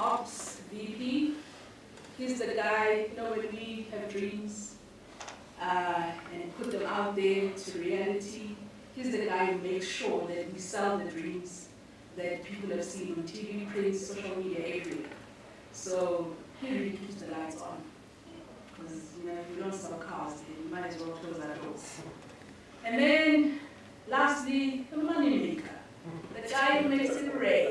Ops VP. He's the guy, you know, when we have dreams and put them out there to reality, he's the guy who makes sure that we sell the dreams that people have seen on TV, print, social media, everywhere. So he really keeps the lights on. Because, you know, if we don't sell cars, then we might as well close our doors. And then, lastly, the money maker. The guy who makes it rain.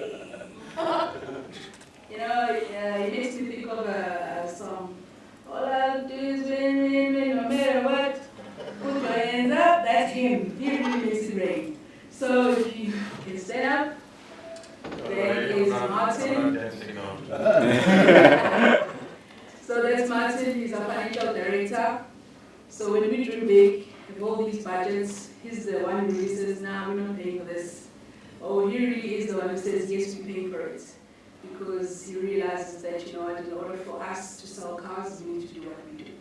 You know, it makes me think of a song. All I'll do is win, no matter what. Put your hands up, that's him. He really makes it rain. So if you can stand up, there is Martin. So that's Martin, he's our financial director. So when we dream big, with all these budgets, he's the one who really says, nah, we're not paying for this. Oh, he really is the one who says, yes, we're paying for it. Because he realizes that, you know what, in order for us to sell cars, we need to do what we do.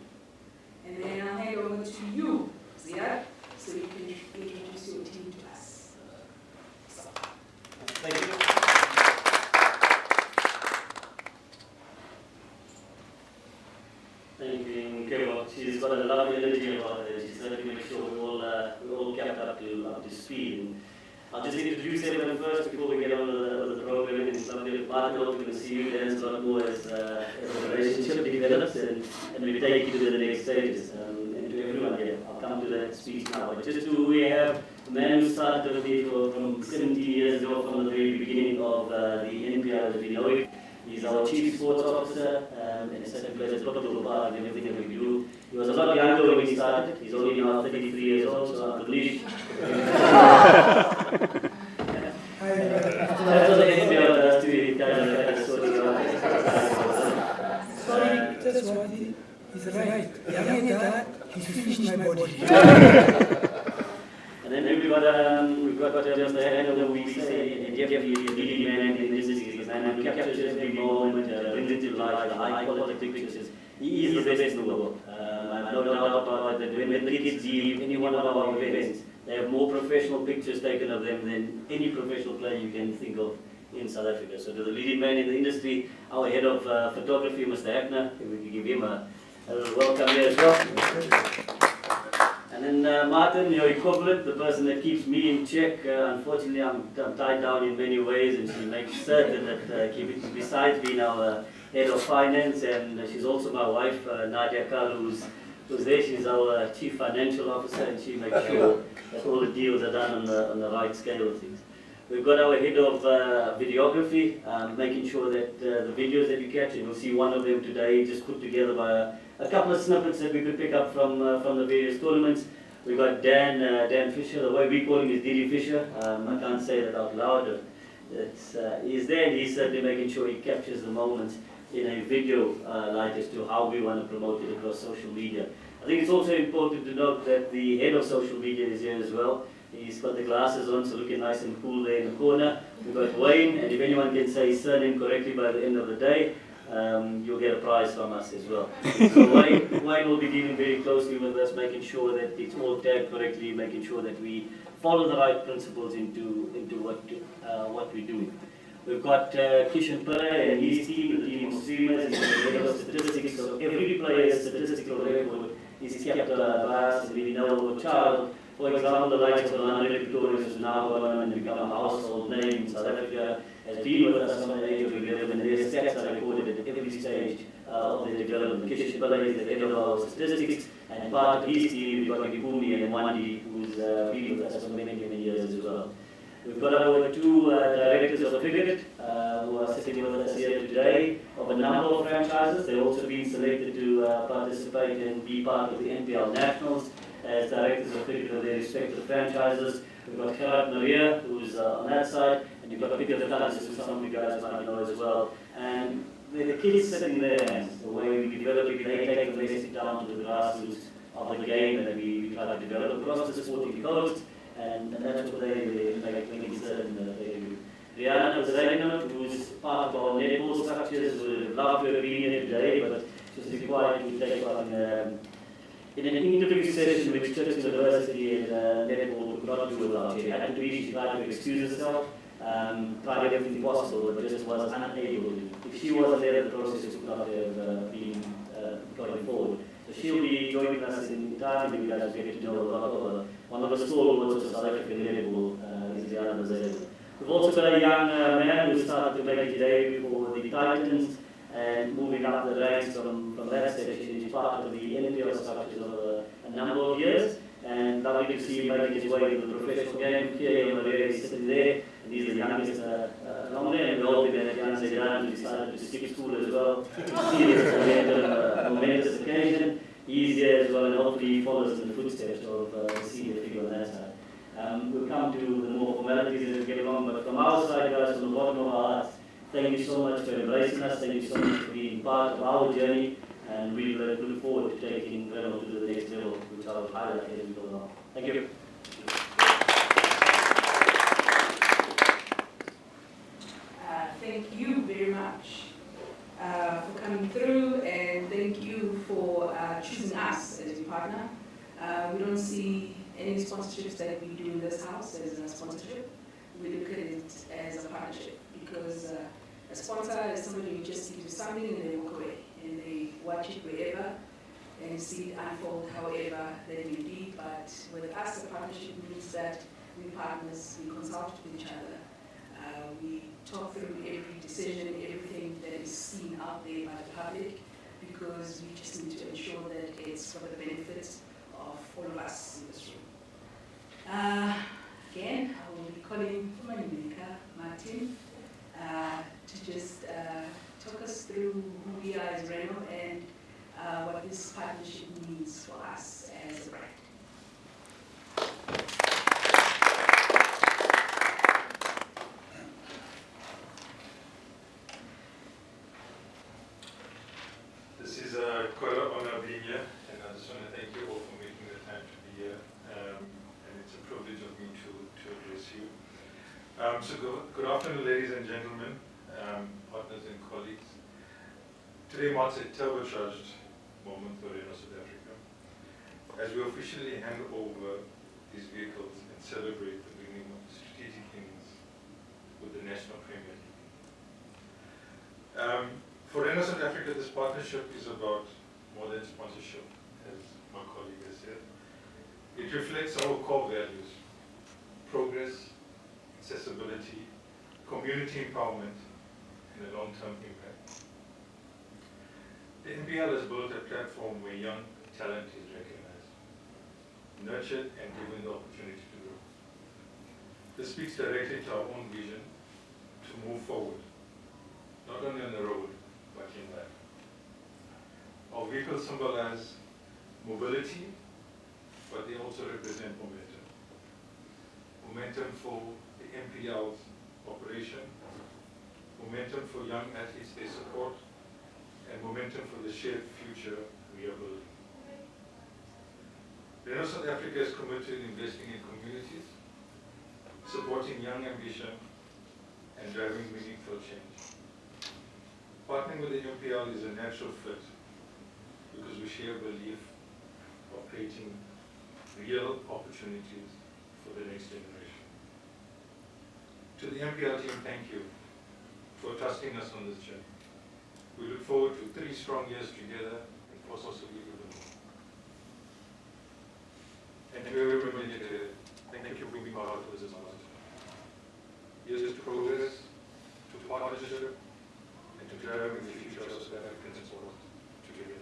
And then I'll hand over to you, Zia, so you can introduce your team to us. Thank you. Thank you, Kevin. She's got a lot of energy about it. She's going to make sure we're all kept up to speed. And I'll just introduce everyone first before we get on with the program. And somebody, Martin, we're going to see you dance a lot more as the relationship develops and we take you to the next stages. And to everyone here, I'll come to that speech now. But just to, we have a man who started with me from 17 years ago, from the very beginning of the NPR as we know it. He's our chief sports officer and second plays a pivotal part in everything that we do. He was a lot younger when he started. He's only now 33 years old, so I believe. That's what the NPR does to you, kind of sort of. Sorry, that's what he's right. Yeah, he's finished my body. And then we've got just a hand over we say, Jeff, he's a leading man in this series, and he captures every moment, brings it to life, the high quality pictures. He is the best in the world. I have no doubt about that. When the kids leave any one of our events, they have more professional pictures taken of them than any professional player you can think of in South Africa. So to the leading man in the industry, our head of photography, Mr. Hackner, we can give him a little welcome here as well. And then Martin, your equivalent, the person that keeps me in check. Unfortunately, I'm tied down in many ways, and she makes certain that besides being our head of finance, and she's also my wife, Nadia Kal, who's there. She's our chief financial officer, and she makes sure that all the deals are done on the right scale of things. We've got our head of videography, making sure that the videos that you catch, and you'll see one of them today, just put together by a couple of snippets that we could pick up from the various tournaments. We've got Dan Fisher, the way we call him is Didi Fisher. I can't say that out loud. He's there, and he's certainly making sure he captures the moments in a video light as to how we want to promote it across social media. I think it's also important to note that the head of social media is here as well. He's got the glasses on, so looking nice and cool there in the corner. We've got Wayne, and if anyone can say his surname correctly by the end of the day, you'll get a prize from us as well. So Wayne will be dealing very closely with us, making sure that it's all tagged correctly, making sure that we follow the right principles into what we're doing. We've got Kishan Pillai and his team, the team of streamers, he's the head of statistics, so every player's statistical record is kept by us, and we know a child. For example, the likes of Renault who's now gone and become a household name in South Africa, has been with us from the age of 11, and their stats are recorded at every stage of their development. Kishan Pillai is the head of our statistics, and part of his team, we've got Kipumi and Wandi, who's been with us for many years as well. We've got our two directors of cricket who are sitting with us here today of a number of franchises. They've also been selected to participate and be part of the NPL Nationals as directors of cricket of their respective franchises. We've got Gerard Maria, who's on that side, and you've got Peter Villalis, who some of you guys might know as well. And the kids sitting in their hands, the way we develop it, they take the message down to the grassroots of the game that we try to develop across the sporting coast. And that's what they make certain that they do. Rihanna Zainab, who's part of our netball structures, would love to have been here today, but she's required to take part in an interview session with Church University, and netball could not do without her. She had to be, she tried to excuse herself, tried everything possible, but just was unable to. If she wasn't there, the process would not have been going forward. So she'll be joining us in time, and you guys get to know a lot of her. One of the stalwarts of South African netball is Diana Mazela. We've also got a young man who started to make his debut for the Titans and moving up the ranks from that section. He's part of the NPL structures of a number of years, and lovely to see him making his way to the professional game. Here, Maria is sitting there, and he's the youngest along there, and we're hoping that Jan Zedan, who decided to skip school as well, see this momentous occasion. He's here as well, and hopefully he follows in the footsteps of the senior figure on that side. We'll come to the more formalities as we get along, but from our side, guys, from the bottom of our hearts, thank you so much for embracing us, thank you so much for being part of our journey, and we look forward to taking Renault to the next level, which I will highlight as we go along. Thank you. Thank you very much for coming through, and thank you for choosing us as your partner. We don't see any sponsorships that we do in this house as a sponsorship. We look at it as a partnership, because a sponsor is somebody who just gives you something and they walk away and they watch it wherever and see it unfold however that may be. But with us, a partnership means that we partners, we consult with each other. We talk through every decision, everything that is seen out there by the public, because we just need to ensure that it's for the benefit of all of us in this room. Again, I will be calling Manika Martin to just talk us through who we are as Renault and what this partnership means for us as a brand. This is quite an honor being here, and I just want to thank you all for making the time to be here. And it's a privilege of me to address you. So good afternoon, ladies and gentlemen, partners and colleagues. Today marks a turbocharged moment for Renault South Africa, as we officially hand over these vehicles and celebrate the beginning of strategic innings with the National Premier League. For Renault South Africa, this partnership is about more than sponsorship, as my colleague has said. It reflects our core values: progress, accessibility, community empowerment, and a long-term impact. The NPL has built a platform where young talent is recognized, nurtured, and given the opportunity to grow. This speaks directly to our own vision to move forward, not only on the road, but in life. Our vehicles symbolize mobility, but they also represent momentum. Momentum for the NPL's operation, momentum for young athletes they support, and momentum for the shared future we are building. Renault South Africa is committed to investing in communities, supporting young ambition, and driving meaningful change. Partnering with the NPL is a natural fit because we share a belief of creating real opportunities for the next generation. To the NPL team, thank you for trusting us on this journey. We look forward to 3 strong years together and possibly even more. And to everyone here, thank you for being part of this milestone. Here's to progress, to partnership, and to driving the future of South African sport together.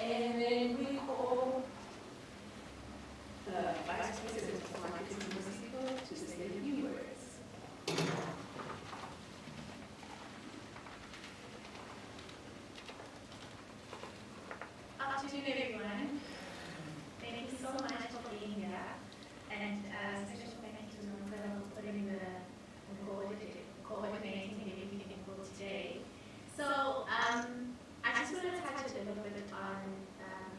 And then we call the Vice President of Marketing to say a few words. Afternoon, everyone. Thank you so much for being here, and special thank you to Noel for putting the coordinating everything for today. So I just want to touch a little bit on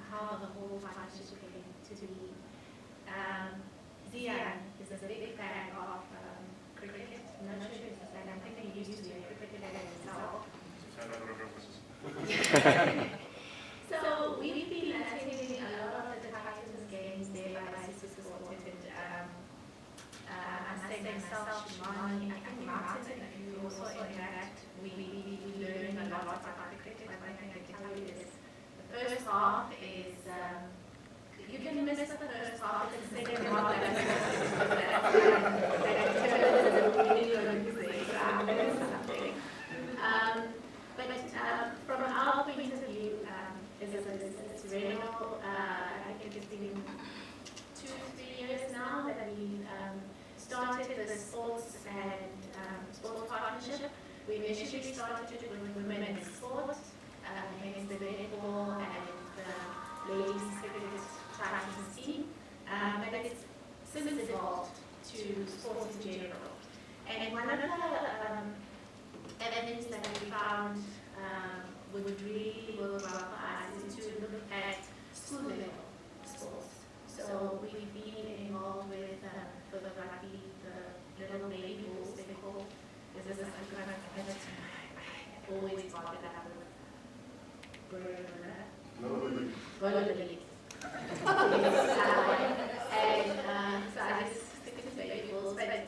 how the whole partnership came to be. Zian is a big fan of cricket. I'm not sure if he's a fan. I think he used to be a cricketer himself. So we've been attending a myself, Shimani, I think Martin, and you also in that, we learn a lot about cricket. One thing I can tell you is the first half is, you can miss the first half, the second half, but from our point of view, as Renault, I think it's been 2-3 years now that we started the sports and sports partnership. We initially started with women in sport, hence the netball and the ladies cricket tracking team, but it's since evolved to sports in general. And one of the elements that we found would really work well for us is to look at school level sports. So we've been involved with for the rugby, the little baby balls they call. This is I always brought it up with roller league. And so I just stick to baby balls. But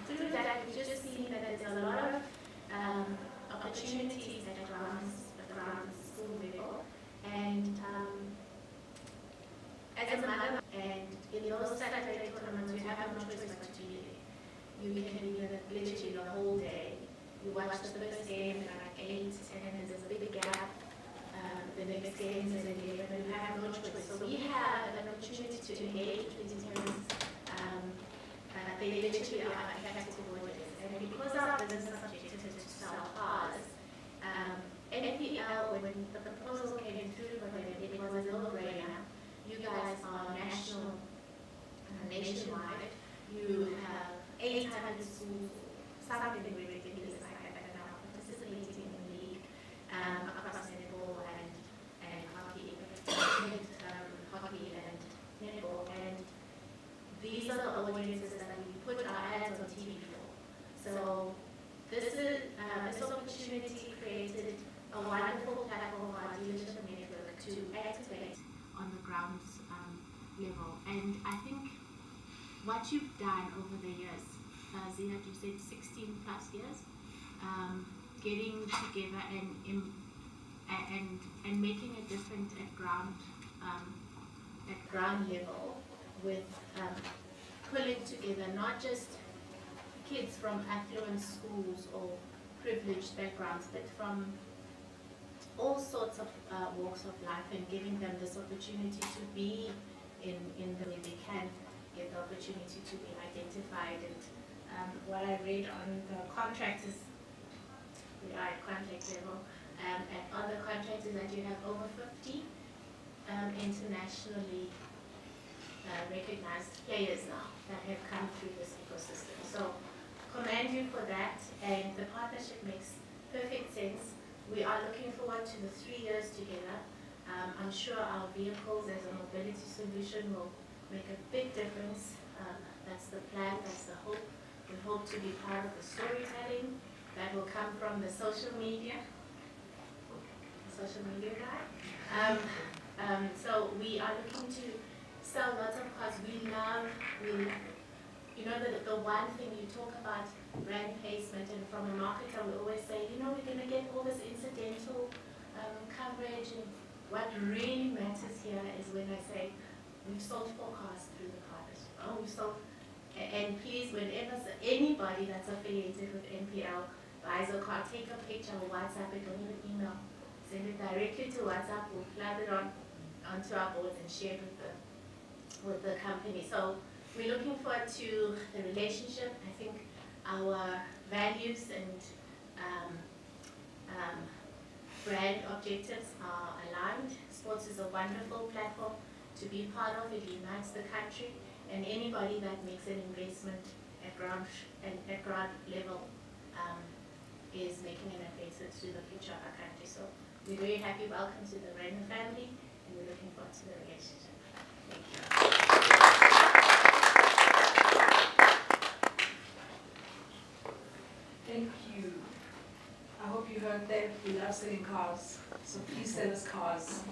through that, we've just seen that there's a lot of opportunities at around school level. And as a mother, and in those Saturday tournaments, you have no choice but to be there. You can be there literally the whole day. You watch the first game at like 8, and then there's a big gap. The next game is at 11, and you have no choice. So we have an opportunity to engage with these parents. They literally are effective workers. And because our business objective is to sell cars, NPL, when the proposal came through for them, it was a no-brainer. You guys are nationwide. You have 800 schools, something ridiculous like that now, participating in the league across netball and hockey, hockey and netball. And these are the audiences that we put our ads on TV for. So this opportunity created a wonderful platform for our dealership network to activate on the ground level. And I think what you've done over the years, Zia, you said 16 plus years, getting together and making a difference at ground level with pulling together not just kids from affluent schools or privileged backgrounds, but from all sorts of walks of life, and giving them this opportunity to be in the way they can get the opportunity to be identified. And what I read on the contract is, we are at contract level, and on the contract is that you have over 50 internationally recognized players now that have come through this ecosystem. So commend you for that, and the partnership makes perfect sense. We are looking forward to the 3 years together. I'm sure our vehicles as a mobility solution will make a big difference. That's the plan, that's the hope. We hope to be part of the storytelling that will come from the social media guy. So we are looking to sell lots of cars. You know, the one thing you talk about brand placement, and from a marketer we always say, you know, we're going to get all this incidental coverage, and what really matters here is when I say we've sold 4 cars through the partnership. Oh, we've sold, and please, whenever anybody that's affiliated with NPL buys a car, take a picture or WhatsApp it, or even email, send it directly to WhatsApp. We'll plug it onto our boards and share it with the company. So we're looking forward to the relationship. I think our values and brand objectives are aligned. Sports is a wonderful platform to be part of. It unites the country, and anybody that makes an investment at ground level is making an investment to the future of our country. So we're very happy. Welcome to the Renault family, and we're looking forward to the relationship. Thank you. Thank you. I hope you heard that. We love selling cars, so please sell us cars.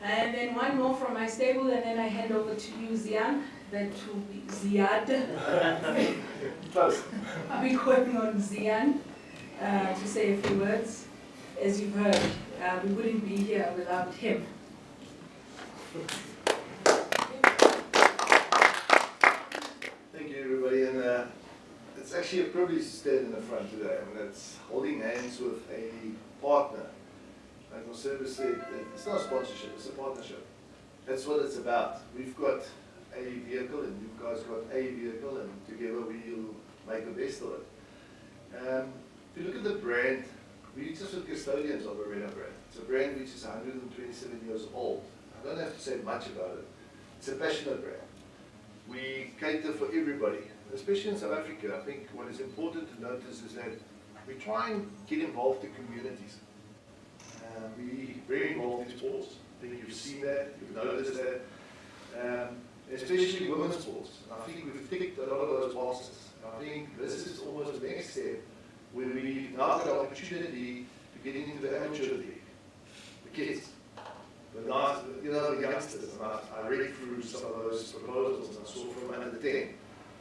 And then one more from my stable, and then I hand over to you, Zian. That will be Ziad. Close. I'll be calling on Zian to say a few words. As you've heard, we wouldn't be here without him. Thank you, everybody, and it's actually a privilege to stand in the front today. I mean, it's holding hands with a partner. Like my service said, it's not a sponsorship, it's a partnership. That's what it's about. We've got a vehicle, and you guys got a vehicle, and together we'll make the best of it. If you look at the brand, we're just the custodians of a Renault brand. It's a brand which is 127 years old. I don't have to say much about it. It's a passionate brand. We cater for everybody, especially in South Africa. I think what is important to notice is that we try and get involved in communities. We're very involved in sports. I think you've seen that, you've noticed that. Especially women's sports. I think we've ticked a lot of those boxes. I think this is almost the next step where we now got the opportunity to get into the amateur league. The kids. The nice, you know, the youngsters. And I read through some of those proposals and I saw from under 10.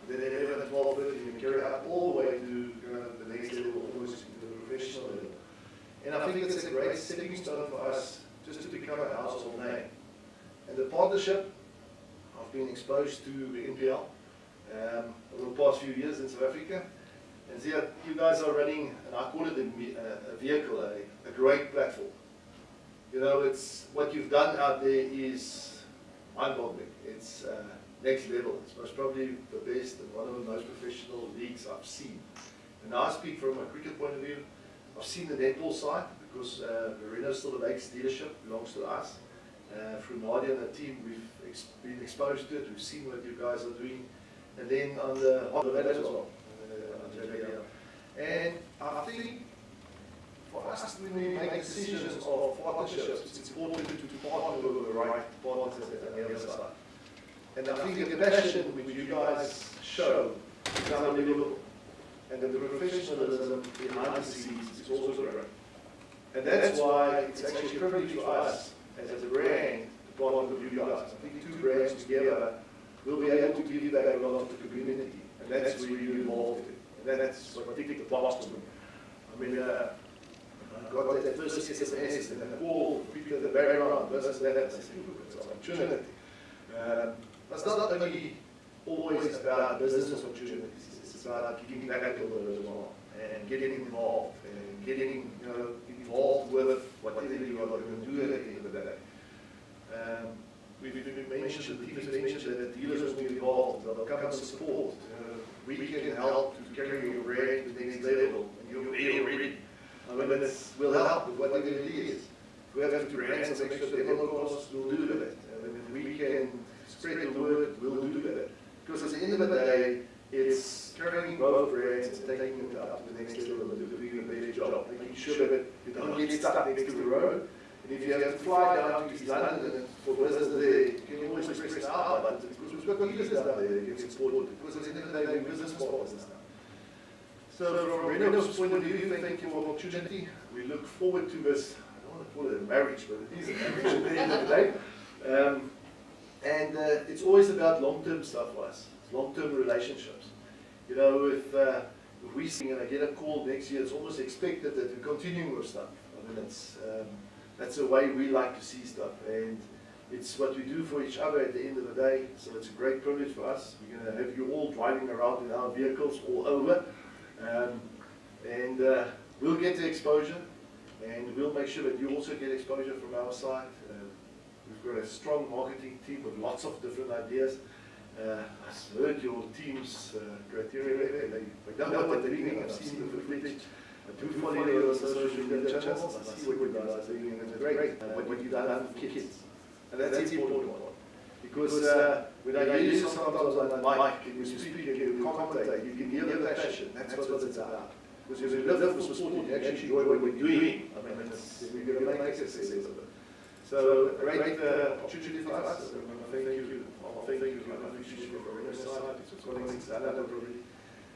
Then 11, 12, 13, and carry out all the way to the next level, almost to the professional level. And I think it's a great stepping stone for us just to become a household name. And the partnership, I've been exposed to the NPL over the past few years in South Africa. And Zia, you guys are running, and I call it a vehicle, a great platform. You know, it's what you've done out there is mind-boggling. It's next level. It's most probably the best and one of the most professional leagues I've seen. And now I speak from a cricket point of view. I've seen the netball side because Renault still the Lakes dealership belongs to us. Through Nadia and the team, we've been exposed to it. We've seen what you guys are doing. And then on the that as well. And I think for us, when we make decisions of partnerships, it's important to partner with the right partners on the other side. And I think the passion which you guys show is unbelievable. And the professionalism behind the scenes is also great. And that's why it's actually a privilege for us as a brand to partner with you guys. I think two brands together will be able to give back a lot to the community. And that's where you're involved in. And that's what ticked the box to me. I mean, I got that first SMS and a call, people at the background, this and that. I said, it's an opportunity. It's not only always about business opportunities. It's about giving back a little bit as well, and getting involved, and getting involved with whatever you are going to do at the end of the day. We've mentioned, the team has mentioned that the dealers will be involved, they'll come and support. We can help to carry your brand to the next level, and you're there already. I mean, we'll help with whatever it is. If we have to brands and make sure the demo costs, we'll do that. And if we can spread the word, we'll do that. Because at the end of the day, it's carrying both brands and taking it up to the next level and doing a better job, making sure that you don't get stuck next to the road. And if you have to fly down to East London for business there, you can always press the R button because we've got dealers down there that get supported. Because at the end of the day, we're business partners now. So from Renault's point of view, thank you for the opportunity. We look forward to this, I don't want to call it a marriage, but it is a marriage at the end of the day. And it's always about long-term stuff for us, long-term relationships. You know, if we sing and I get a call next year, it's almost expected that we're continuing with stuff. I mean, that's the way we like to see stuff, and it's what we do for each other at the end of the day. So it's a great privilege for us. We're going to have you all driving around in our vehicles all over, and we'll get the exposure, and we'll make sure that you also get exposure from our side. We've got a strong marketing team with lots of different ideas. I've heard your team's criteria. They don't know what they're doing. I've seen the footage. I do follow you on social media channels. I see what you guys are doing, and it's great. What you've done for kids. And that's the important one. Because when I hear you sometimes on the mic and you speak and you commentate, you can hear the passion. That's what it's about. Because if you live for sport, you actually enjoy what you're doing. I mean, we're going to make success of it. So, a great opportunity for us. Thank you. Thank you for Renault side. It's colleagues done that already.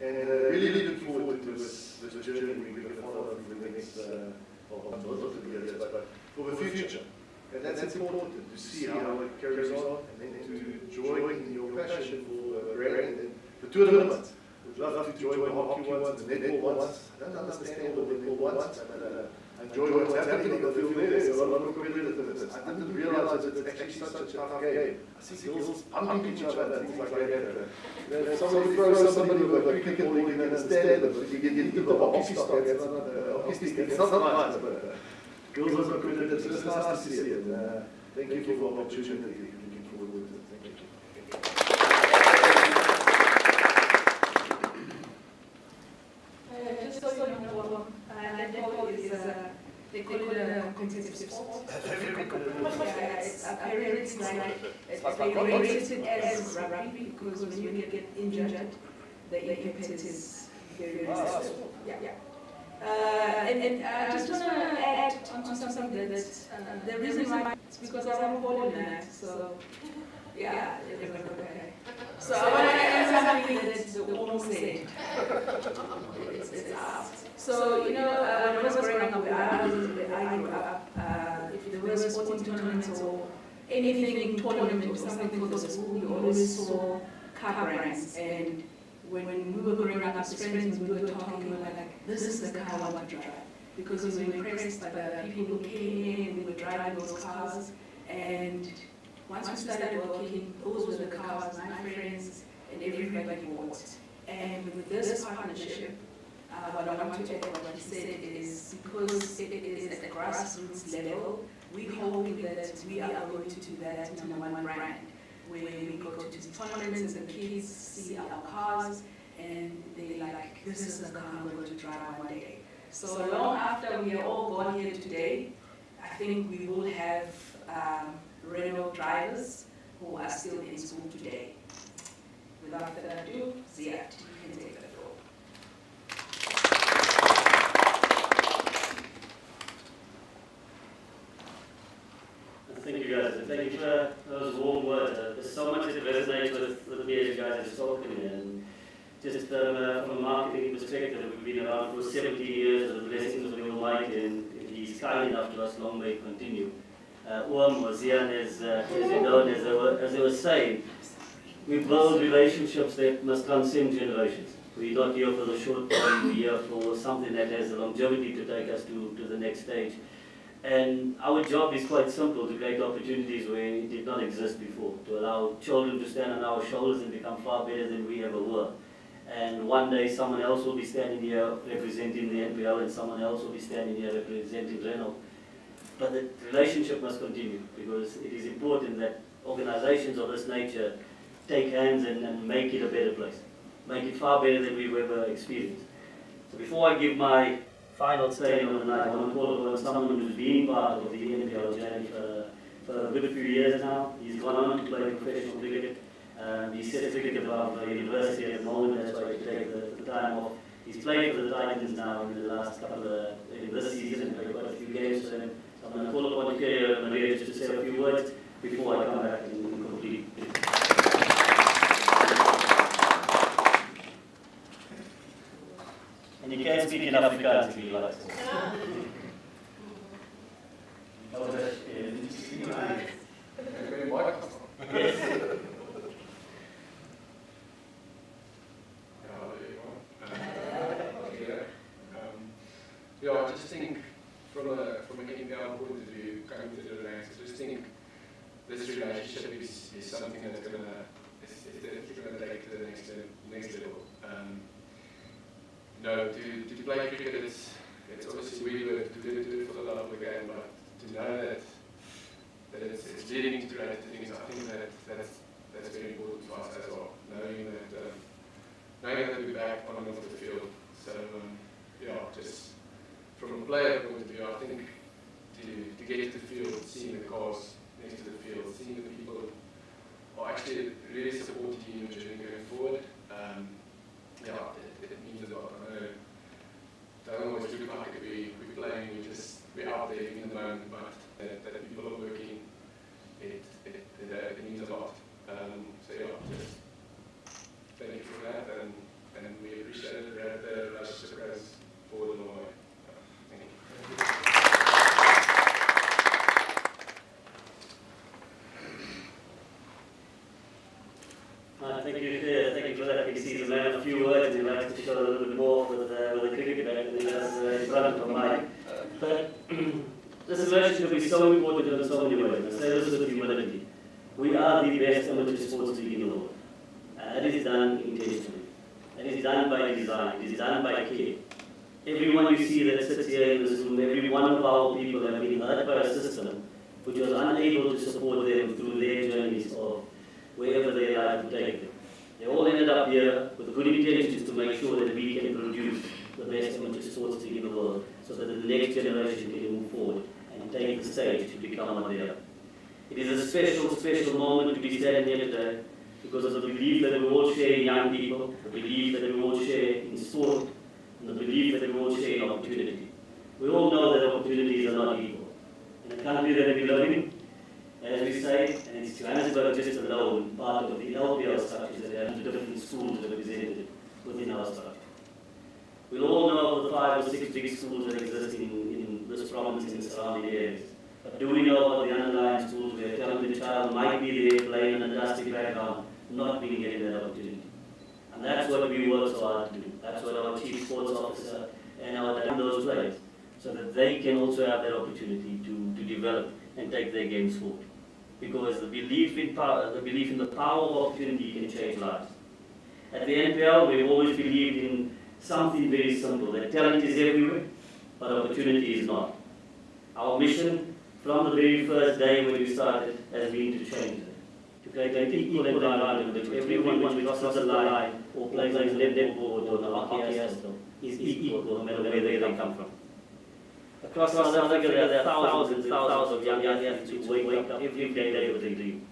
And really looking forward to this journey we're going to follow for the next, not the years, but for the future. And that's important to see how it carries on and then to join your passion for rowing and the tournament. We'd love to join the hockey ones, the netball ones. I don't understand all the netball ones, but I enjoy what's happening on the field there. There's a lot of competitiveness. I didn't realize that it's actually such a tough game. I see girls bumping each other and things like that. If somebody throws somebody with a cricket ball, you can understand them, but you get into the hockey stock, it's not nice. But girls are competitive, so it's nice to see it. Thank you for the opportunity. Looking forward to it. Thank you. Just so you know, netball is they call it a competitive sport. Yeah, it's apparently they rate it as rugby because when you get injured, the impact is very severe. Yeah. And I just want to add on something that the reason why it's because I'm born in that. So yeah, okay. So I want to add something that the woman said. It's out. So, you know, when I was growing up, I grew up, if there were sporting tournaments or anything tournament or something for the school, we always saw car brands. And when we were growing up as friends, we were talking, we were like, this is the car I want to drive. Because we were impressed by the people who came in, we were driving those cars. And once we started working, those were the cars my friends and everybody bought. And with this partnership, what I want to add what he said is because it is at the grassroots level, we hope that we are going to do that #1 brand, where we go to these tournaments and the kids see our cars and they like, this is the car I'm going to drive one day. So long after we are all gone here today, I think we will have Renault drivers who are still in school today. Without further ado, Ziad, you can take the floor. Thank you guys, and thank you for those warm words. There's so much that resonates with me as you guys have spoken, and just from a marketing perspective, we've been around for 70 years, and the blessings of the Almighty, and He's kind enough to us, long may it continue. Or as you know, as they were saying, we build relationships that must transcend generations. We're not here for the short term, we're here for something that has the longevity to take us to the next stage. And our job is quite simple, to create opportunities where it did not exist before, to allow children to stand on our shoulders and become far better than we ever were. And one day someone else will be standing here representing the NPL and someone else will be standing here representing Renault. But the relationship must continue, because it is important that organizations of this nature take hands and make it a better place. Make it far better than we've ever experienced. So before I give my final say on the night, I want to call upon someone who's been part of the NPL journey for a good few years now. He's gone on to play professional cricket. He's set cricket above the university at the moment, that's why he take the time off. He's played for the Titans now in the last couple of, this season, and played quite a few games for them. So I'm going to call upon Maria just to say a few words before I come back and complete. And you can speak in Afrikaans if you like. Yes. Yeah, I just think from an NPL point of view, coming to the ranks, I just think this relationship is something that's going to take to the next level. To play cricket, it's obviously we do it for the love of the game, but to know that it's leading into related things, I think that's very important for us as well. Knowing that we're back on and off the field. So just from a player point of view, I think to get to the field, seeing the cars next to the field, seeing the people who are actually really supporting you in your journey going forward, it means a lot. I know it doesn't always look like we're playing, we're out there in the moment, but that people are working, it means a lot. Just thank you for that, and we appreciate it. The relationship goes forward a long way. Thank you. Thank you for that. You can see the man a few words and he likes to show a little bit more with the cricket bat than he does in front of mine. But this relationship is so important in so many ways. I say this with humility. We are the best amateur sports league in the world. And it is done intentionally. It is done by design. It is done by care. Everyone you see that sits here in this room, every one of our people have been hurt by a system which was unable to support them through their journeys of wherever their life would take them. They all ended up here with good intentions to make sure that we can produce the best amateur sports league in the world so that the next generation can move forward and take the stage to become what they are. It is a special, special moment to be standing here today because of the belief that we all share in young people, the belief that we all share in sport, and the belief that we all share in opportunity. We all know that opportunities are not equal. In the country that we live in, as we say, and it's Johannesburg just alone, part of the LPL structures that have different schools represented within our structure. We all know of the 5 or 6 big schools that exist in this province and the surrounding areas. But do we know about the underlying schools where a talented child might be there playing in a dusty background, not being given that opportunity? And that's what we work so hard to do. That's what our chief sports officer and our those players, so that they can also have that opportunity to develop and take their games forward. Because the belief in the power of opportunity can change lives. At the NPL, we've always believed in something very simple, that talent is everywhere, but opportunity is not. Our mission from the very first day when we started has been to change it, to create an equal environment in which everyone who crosses the line or plays on the netball or the hockey is equal no matter where they come from. Across South Africa, there are thousands and thousands of young athletes who wake up every day with a dream.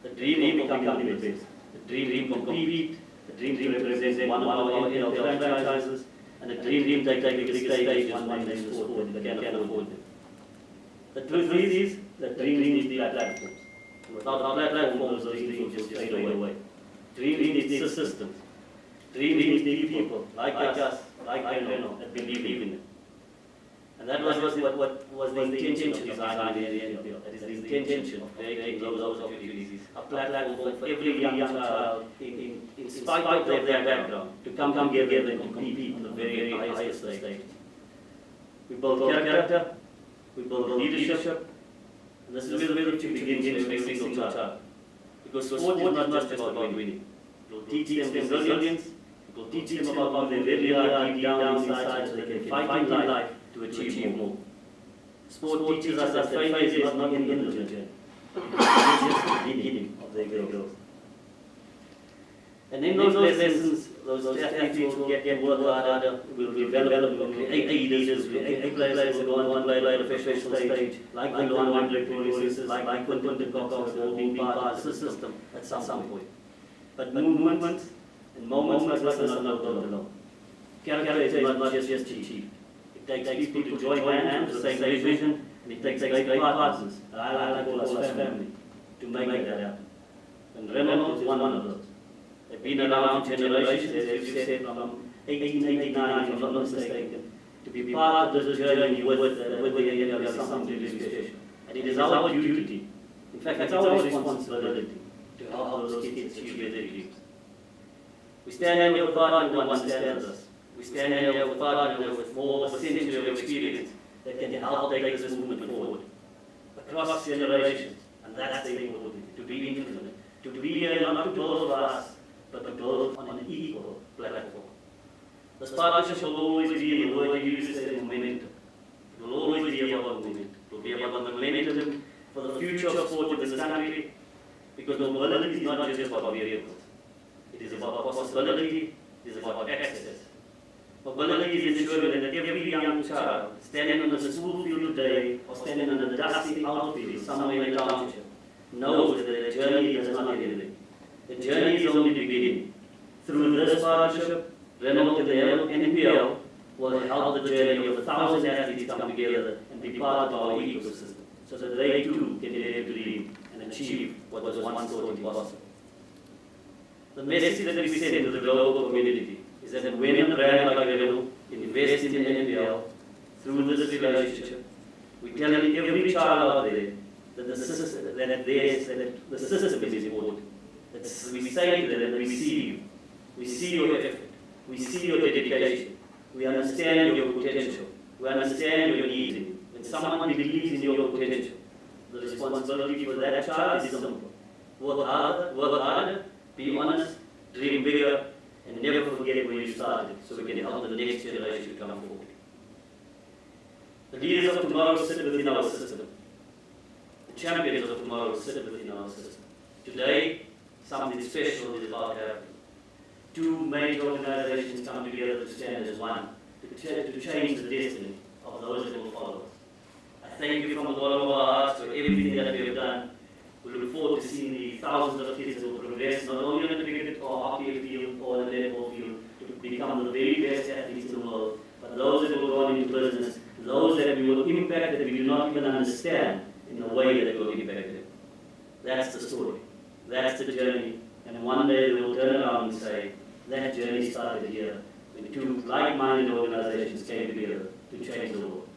The dream of becoming the best. The dream to compete. The dream to represent one of our NPL franchises. And the dream to take the big stage one day in sport that can afford them. The truth is that dreams need platforms. Without platforms, those dreams just fade away. Dreams need systems. Dreams need people like us, like Renault, that believe in it. And that was what was the intention of designing the NPL. That is the intention of creating those opportunities, a platform for every young child, in spite of their background, to come together and compete on the very highest stage. We build character, we build leadership, and this is where the future begins for every single child. Because sport is not just about winning. It will teach them resilience, it will teach them about who they really are deep down inside so they can fight in life to achieve more. Sport teaches us that failure is not the end of the journey. It's just the beginning of their growth. And in those lessons, those athletes will get work harder, will develop, will create leaders, will create players who go on to play at a professional stage, like the Luan policies, like Quinton Cox, will all be part of the system at some point. But movements and moments like this are not built alone. Character is not just cheap. It takes people to join hands with the same vision, and it takes great partners, and I like to call us family, to make that happen. And Renault is one of those. They've been around for generations, as you said, from 1889, if I'm not mistaken. To be part of this journey with the NPL is something really special. And it is our duty, in fact, it's our responsibility, to help those kids achieve their dreams. We stand here with a partner who understands us. We stand here with a partner with more than a century of experience that can help take this movement forward across generations. And that's the important thing, to be infinite, to be here not to build for us, but to build on an equal platform. This partnership will always be, the word you used is momentum. It will always be about momentum. It will be about the momentum for the future of sport in this country, because mobility is not just about vehicles. It is about possibility, it is about access. Mobility is ensuring that every young child standing on the school field today or standing on the dusty outfield somewhere in the township knows that the journey is not ending. The journey is only beginning. Through this partnership, Renault and the NPL will help the journey of 1,000 athletes come together and be part of our ecosystem, so that they too can dare to dream and achieve what was once thought impossible. The message that we send to the global community is that when a brand like Renault invests in the NPL through this relationship, we tell every child out there that the system is important, We say to them that we see you. We see your effort. We see your dedication. We understand your potential. We understand your needs. When someone believes in your potential, the responsibility for that child is simple. Work harder, be honest, dream bigger, and never forget where you started so we can help the next generation come forward. The leaders of tomorrow sit within our system. The champions of tomorrow sit within our system. Today, something special is about happening. Two major organizations come together to stand as one, to change the destiny of those that will follow us. I thank you from the bottom of our hearts for everything that we have done. We look forward to seeing the thousands of kids that will progress not only on the cricket or hockey field or the netball field to become the very best athletes in the world, but those that will go on into business, those that we will impact that we do not even understand in the way that we will impact them. That's the story. That's the journey. And one day we will turn around and say, that journey started here when two like-minded organizations came together to change the world.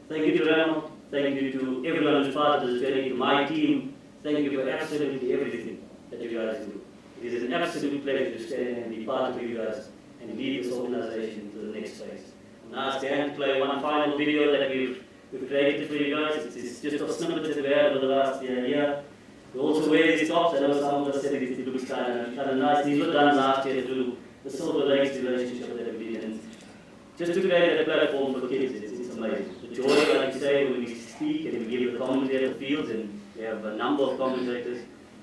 Thank you to Renault. Thank you to everyone who's part of this journey, to my team. Thank you for absolutely everything that you guys do. It is an absolute pleasure to stand and be part of you guys and lead this organization to the next phase. I'm going to ask Dan to play one final video that we've created for you guys. It's just a snippet that we've had over the last year. We also wear these tops. I know some of us said it looks kind of nice. These were done last year through the Silver Lakes relationship that we did. And just to create a platform for kids, it's amazing. The joy, like you say, when we speak and we give the commentary at the fields, and we have a number of commentators,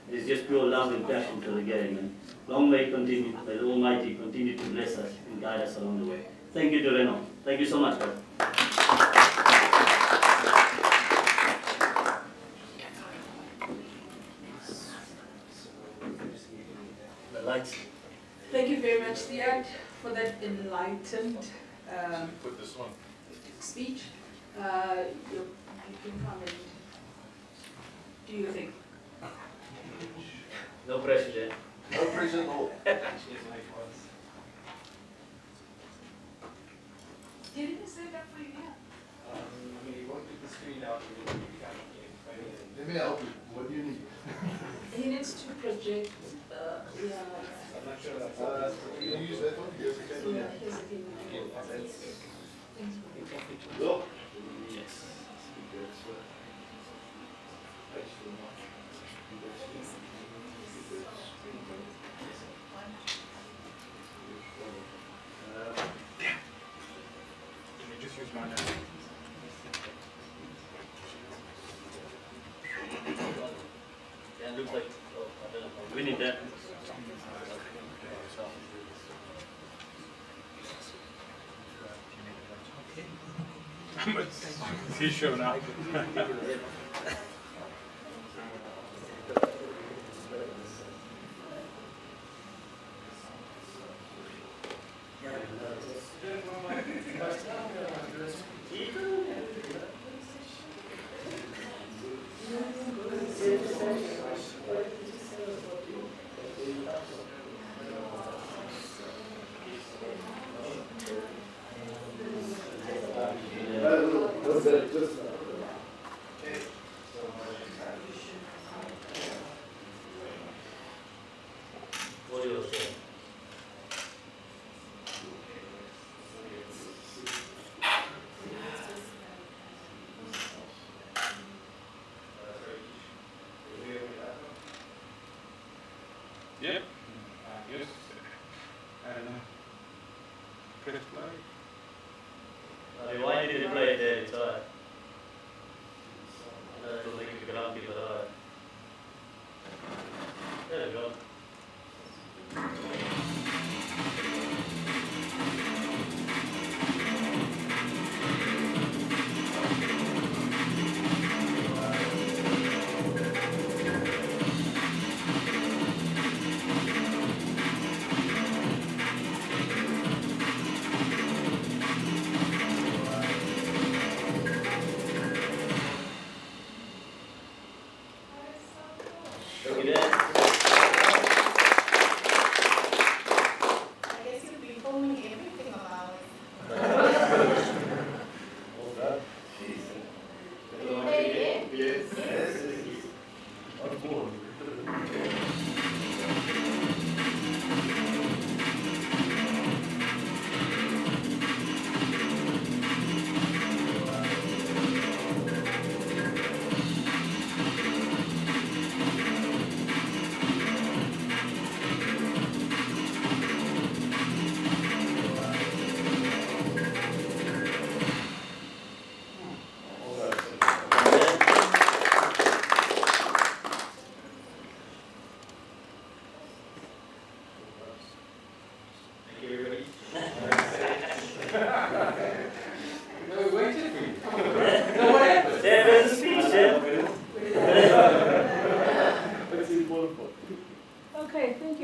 it is just pure love and passion for the game. And long may it continue. May the Almighty continue to bless us and guide us along the way. Thank you to Renault. Thank you so much, guys. Lights. Thank you very much, Theod, for that enlightened Put this one. speech. You can come and do your thing. No pressure there. No pressure at all. Didn't set up for you yet. You won't get the screen out. Let me help you. What do you need? He needs to project, yeah. I'm not sure that's. Can you use that one? Yes, you can. Yeah, here's the thing. Look. Yes. Can you just use my name? Yeah, looks like. I don't know. We need that. He's showing up. What do you say? Yep. Yes. And press play. Why did you play it there? It's alright. That'll make you grumpy, but alright. There we go.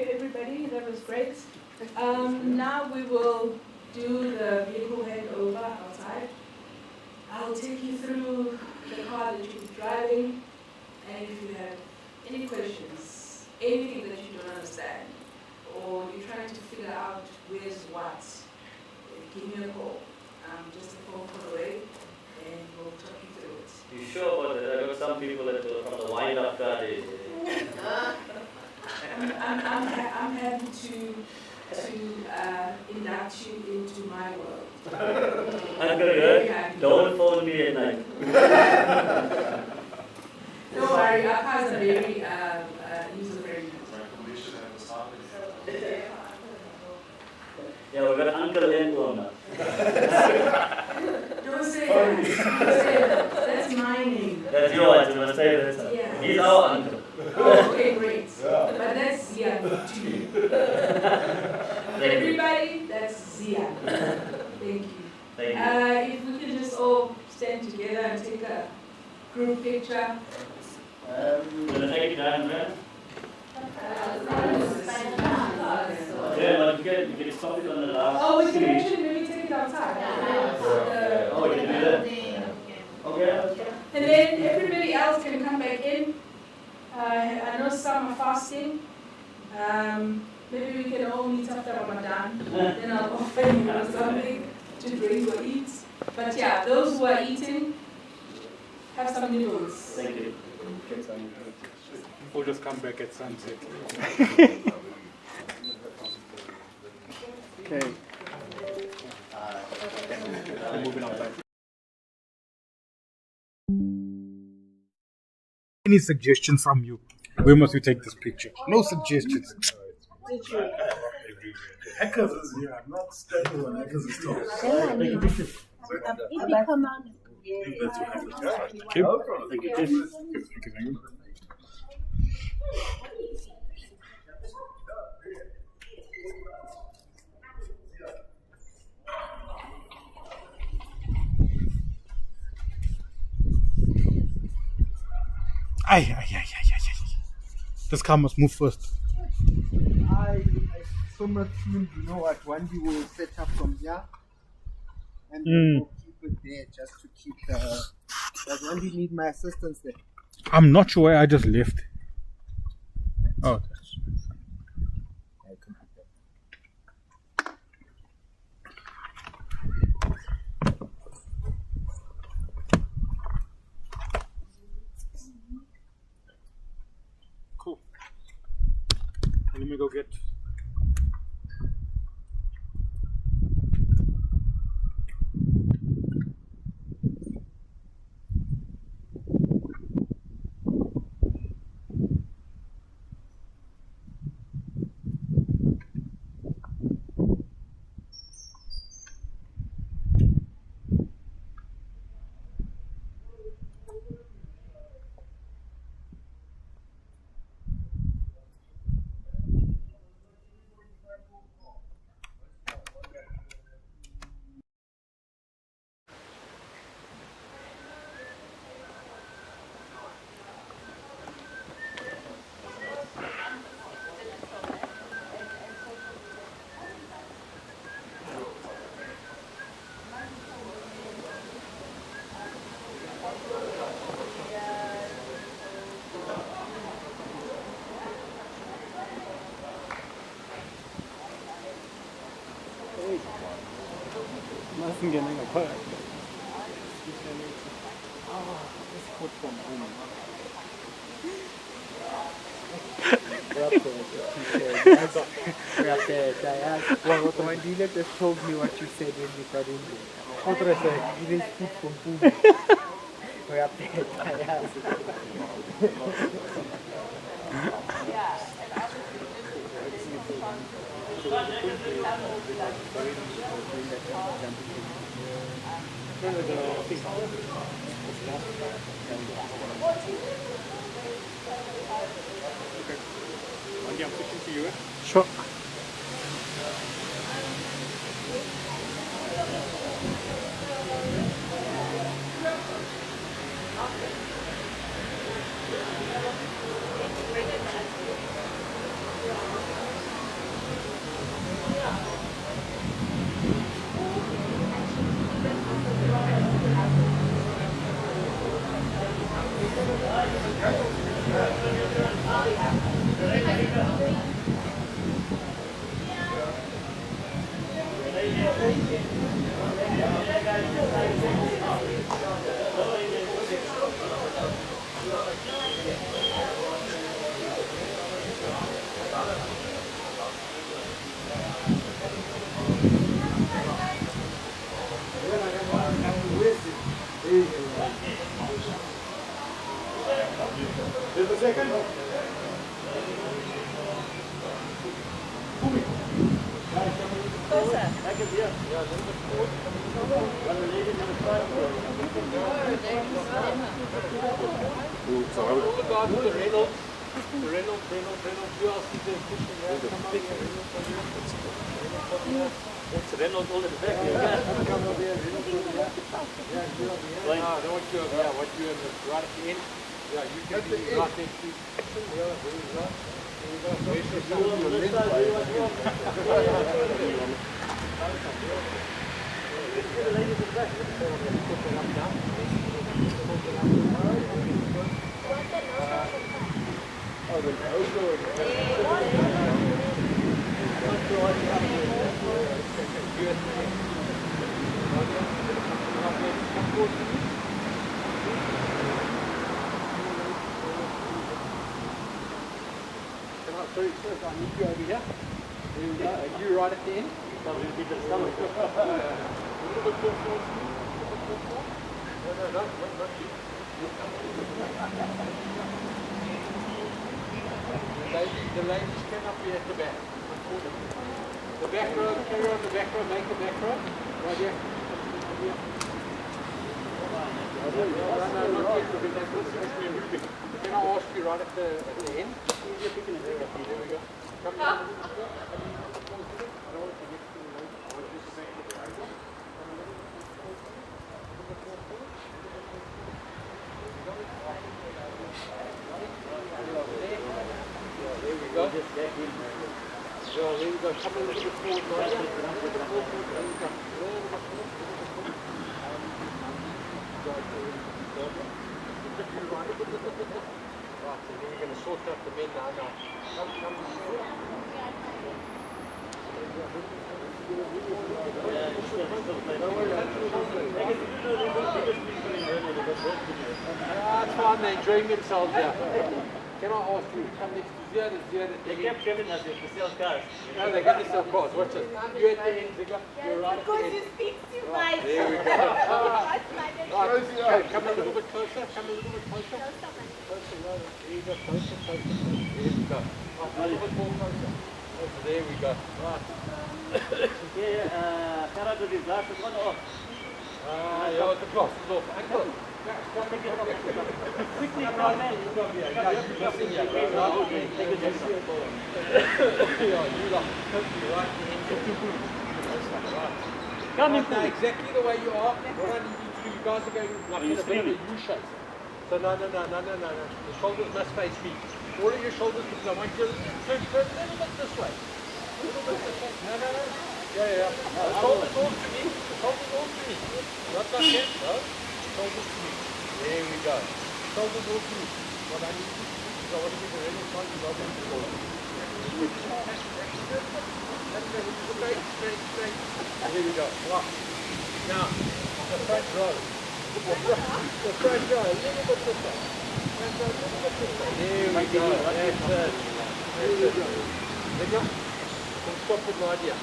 you, everybody. That was great. Now we will do the vehicle handover outside. I'll take you through the car that you'll be driving, and if you have any questions, anything that you don't understand, or you're trying to figure out where's what, give me a call. I'm just a phone call away, and we'll talk you through it. You sure about that? I got some people that from the wind-up car. I'm happy to induct you into my world. I'm good. Don't phone me at night. Don't worry, our cars are very user-friendly. Yeah, we've got an uncle and one now. Don't say that. Don't say that. That's my name. That's yours, you must say that. Yeah. He's our uncle. Oh, okay, great. But that's Zia too. Everybody, that's Zia. Thank you. Thank you. If we can just all stand together and take a group picture. Will I take it down, man? Yeah, but you can stop it on the last. Oh, we can screen. actually maybe take it outside. Oh, you can do that? Okay. And then everybody else can come back in. I know some are fasting. Maybe we can all meet after Ramadan. Then I'll offer you something to drink or eat. But yeah, those who are eating, have some noodles. Thank you. We'll just come back at sunset. Okay. Moving on. Any suggestion from you? Where must we take this picture? No suggestions. Hackers is here. I'm not standing on hackers is talk. Thank you. Aye. This car must move first. I so much mean, you know what, one we will set up from here and we'll keep it there just to keep does one need my assistance there? I'm not sure where I just left. Oh. Cool. Let me go get. Mustn't get apart. One dealer just told me what you said when you got in there. What did I say? It is food from food. We're up there at my house. Andy, I'm pushing to you. Sure. All the guys with the Renault, who else is there pushing that? Come over here, It's Renault all in the back. come over here, Renault over here. No, I don't want you over here, I want you in the, right at the end. Yeah, you can be right next to yeah, there you go. Where's your son? Sorry, I need you over here. There we go. And you right at the end. A little bit more forward. No, not you. The ladies cannot be at the back. The back row, carry on the back row, make the back row. Right here. No, not yet, because that's supposed to be moving. Can I ask you right at the end? There we go. Come down a little bit. I don't want to get too late. I want you to make it right. Come a little bit forward. A little bit more forward. There we go. So there we go. Come a little bit forward. A little bit more forward. There we go. Right, so then we're going to sort out the men now. Come That's fine, they're enjoying themselves here. Can I ask you, come next to Zia? They kept coming us to sell cars. No, they're going to sell cars. Watch it. You at the end, Zigga. You're right at the end. you speak too much. There we go. That's my Right, come a little bit closer. Come a little bit closer. Closer, right. There you go. Closer. There we go. Right, a little bit more closer. There we go. Right. Yeah, Cara did his glasses one off. Yeah, with the glasses off. Uncle. Quickly, come in. Come in. Now, exactly the way you are. What I need you to do, you guys are going like in a bit of a U-shape. So no. The shoulders must face me. All of your shoulders, I want you to turn a little bit this way. A little bit this way. No. Yeah. The shoulders all to me. Not like that, no. Shoulders to me. There we go. Shoulders all to me. What I need you to do is I want to get the Renault front and I'll bring the shoulder. Straight. Here we go. Right. Now, the front row. The front row, a little bit this way. Front row, a little bit this way. There we go. That's it. There you go. Stop with Nadia.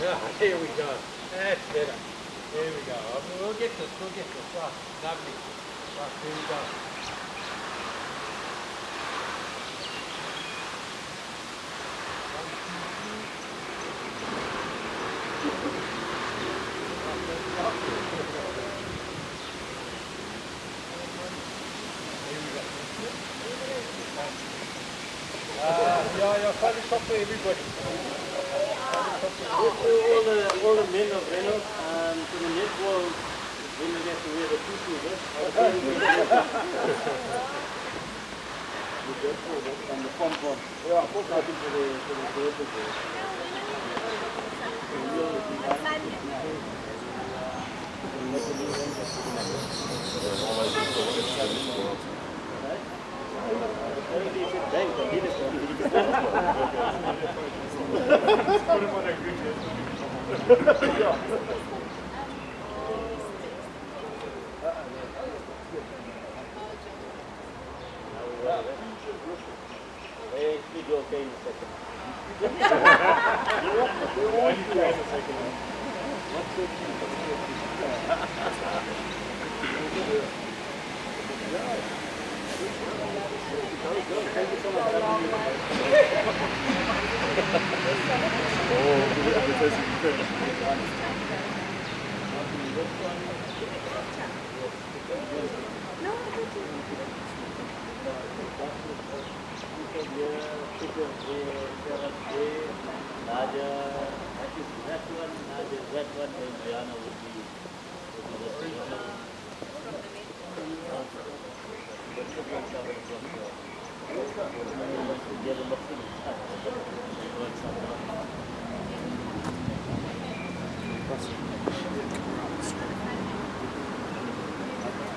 Yeah, here we go. That's better. There we go. We'll get this. Right. Lovely. Right, here we go. Yeah, Photoshop for everybody. All the men of Renault, to the next world, when we get to wear the tutus, and the pom-pom. Yeah, of course, nothing for the purpose.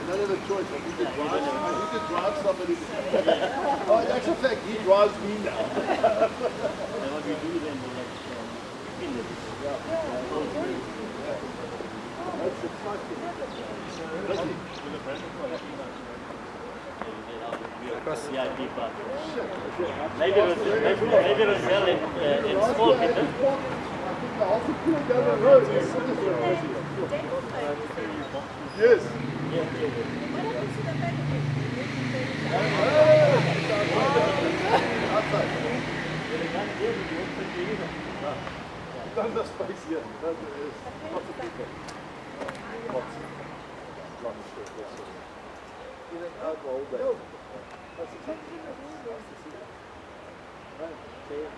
None of the choice. I need to drive somebody. Oh, in actual fact, he drives me now. And what we do then, we like spin it. That's exciting. VIP part. Maybe we'll sell it in small bit. I think the whole thing down the road. Yes. Not enough space here. Lots of people. Lots. Long straight, yes. In and out all day. That's exactly right.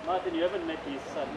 Martin, you haven't met his son.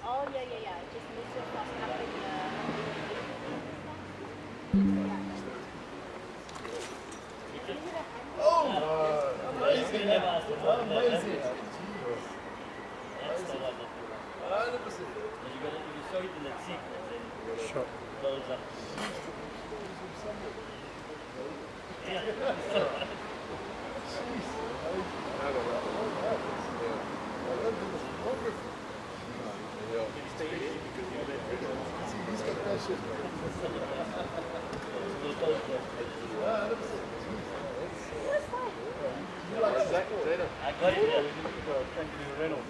Oh, yeah, yeah, yeah. Just move your cross up in Amazing. Amazing. That's the one that you want. 100%. You show it in the sequence and it Sure. goes up. I got it. Thank you, Renault.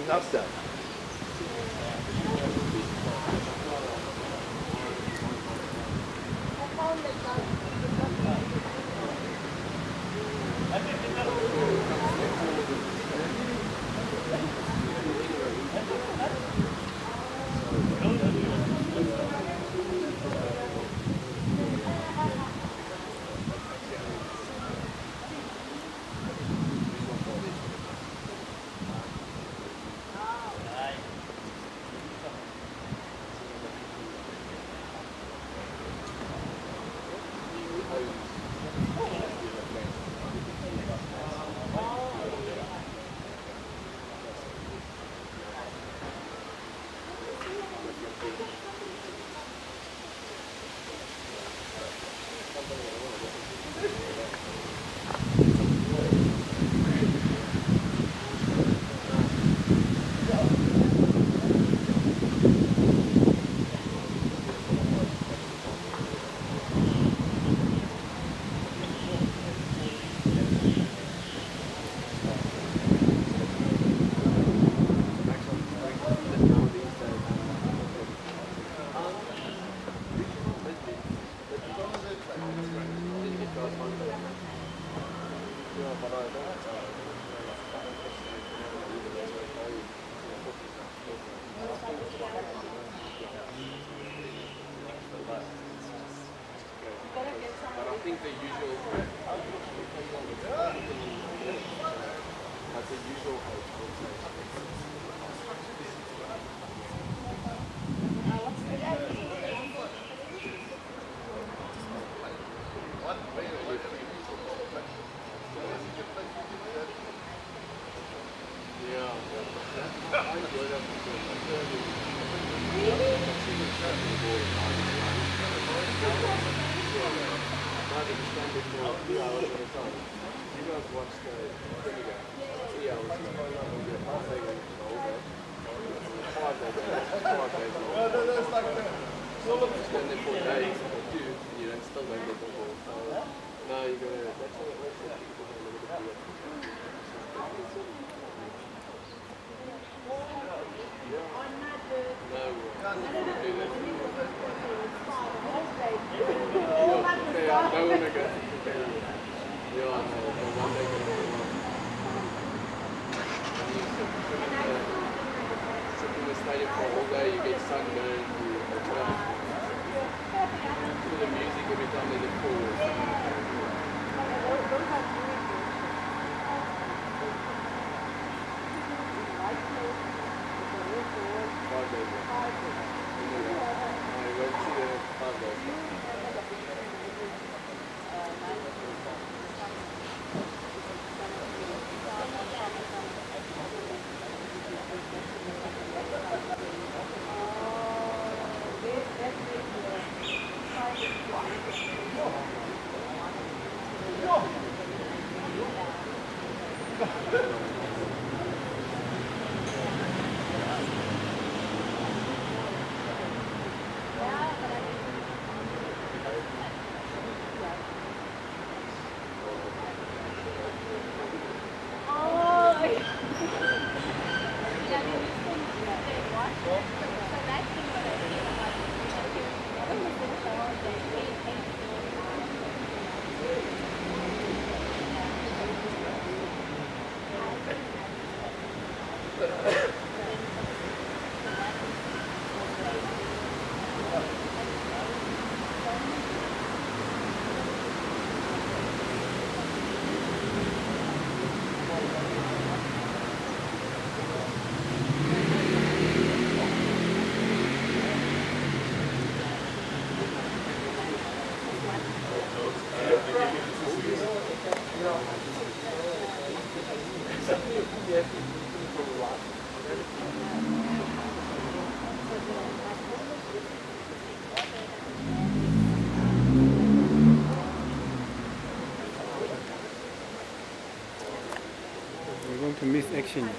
That's done. We're going to miss action.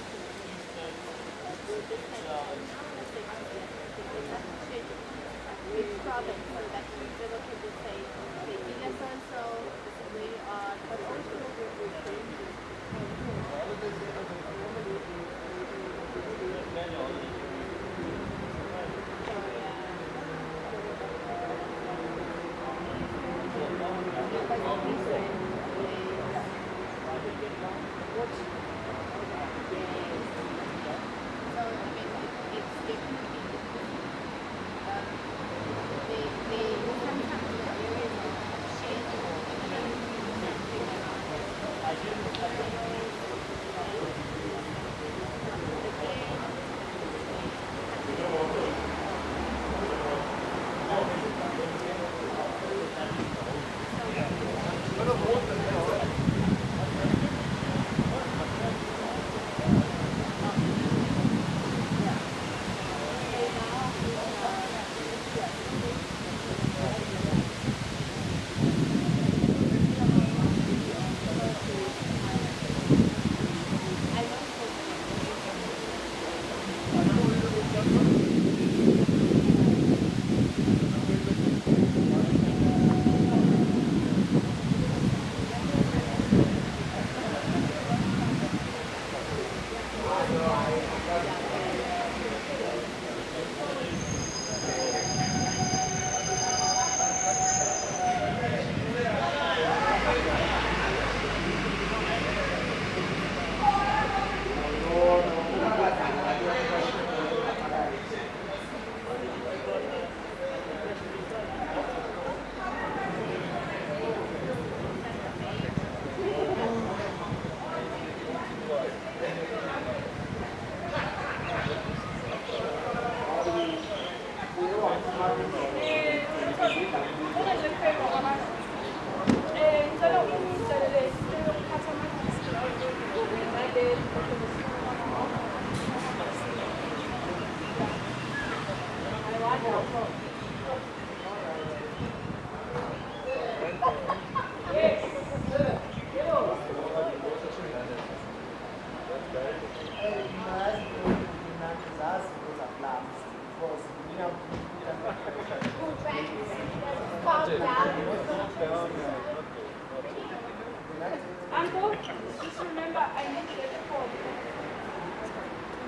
Uncle, just remember I need to get a call.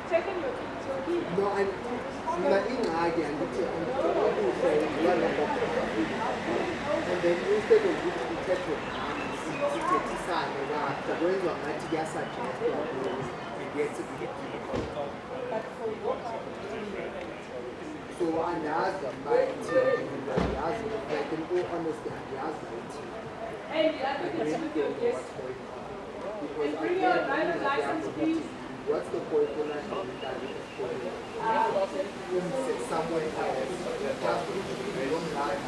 Taking your keys. No, mna ingxaki andithi and then instead of ukuthi kuthethwe ngami sithethisane kahle kwenziwa ngathi kuyasuggestwa ngethi so andazi bayithi andazi like in all honesty andazi bayithi And the other thing is with your guest. And bring your driver's license, please. what's the point when I come that somewhere else just you don't like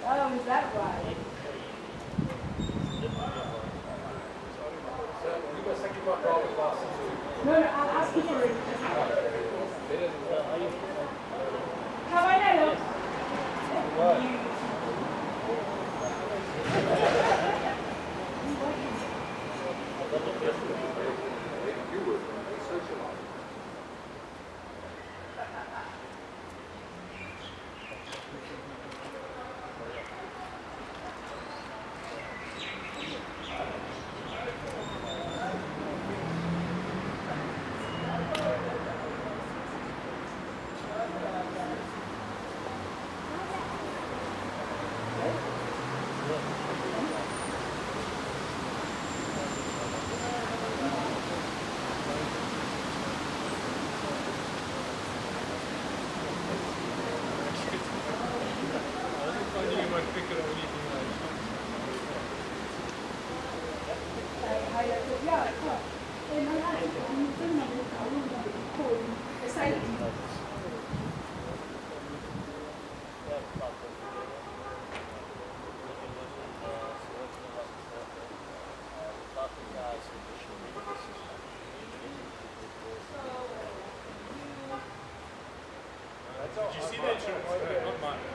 Oh, is that right? No, I'll ask you for it. Caballero. Did you see that insurance? Not mine.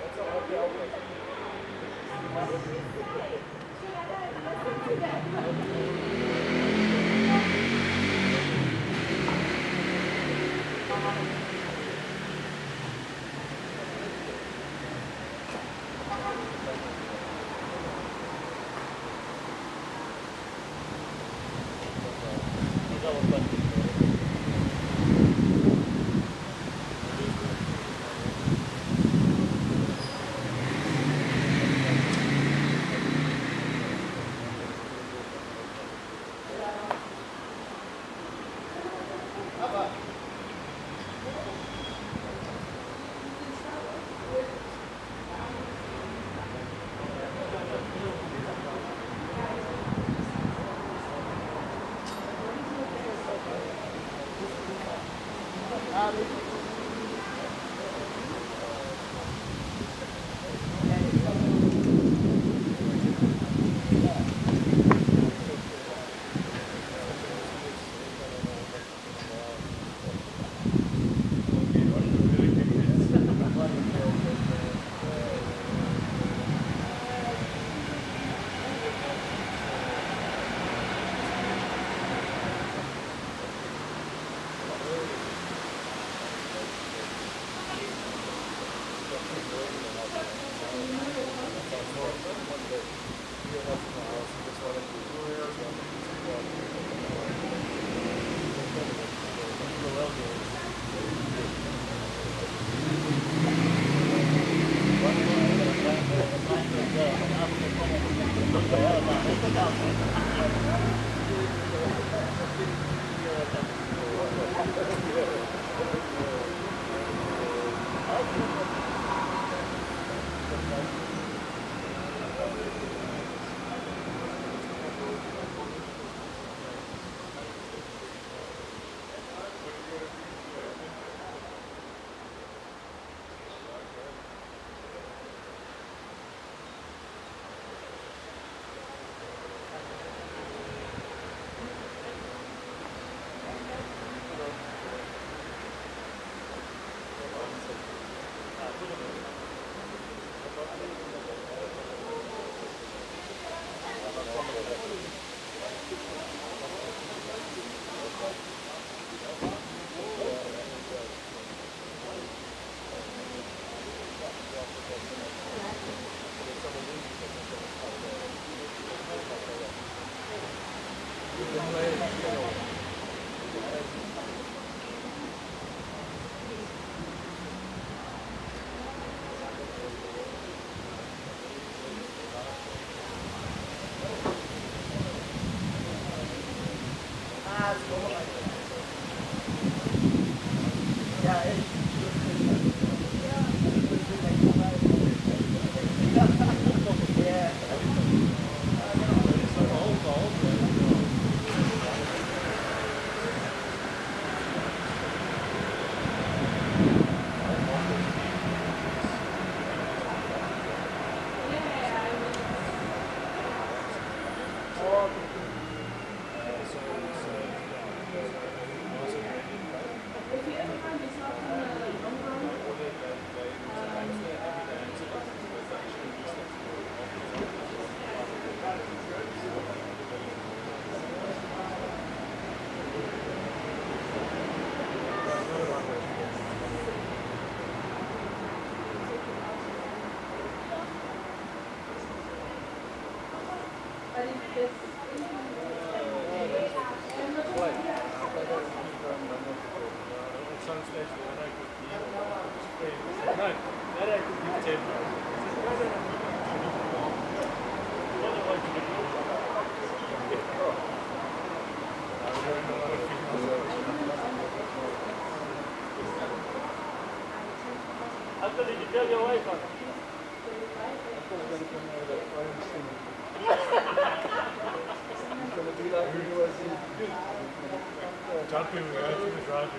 Jumping around to the drive.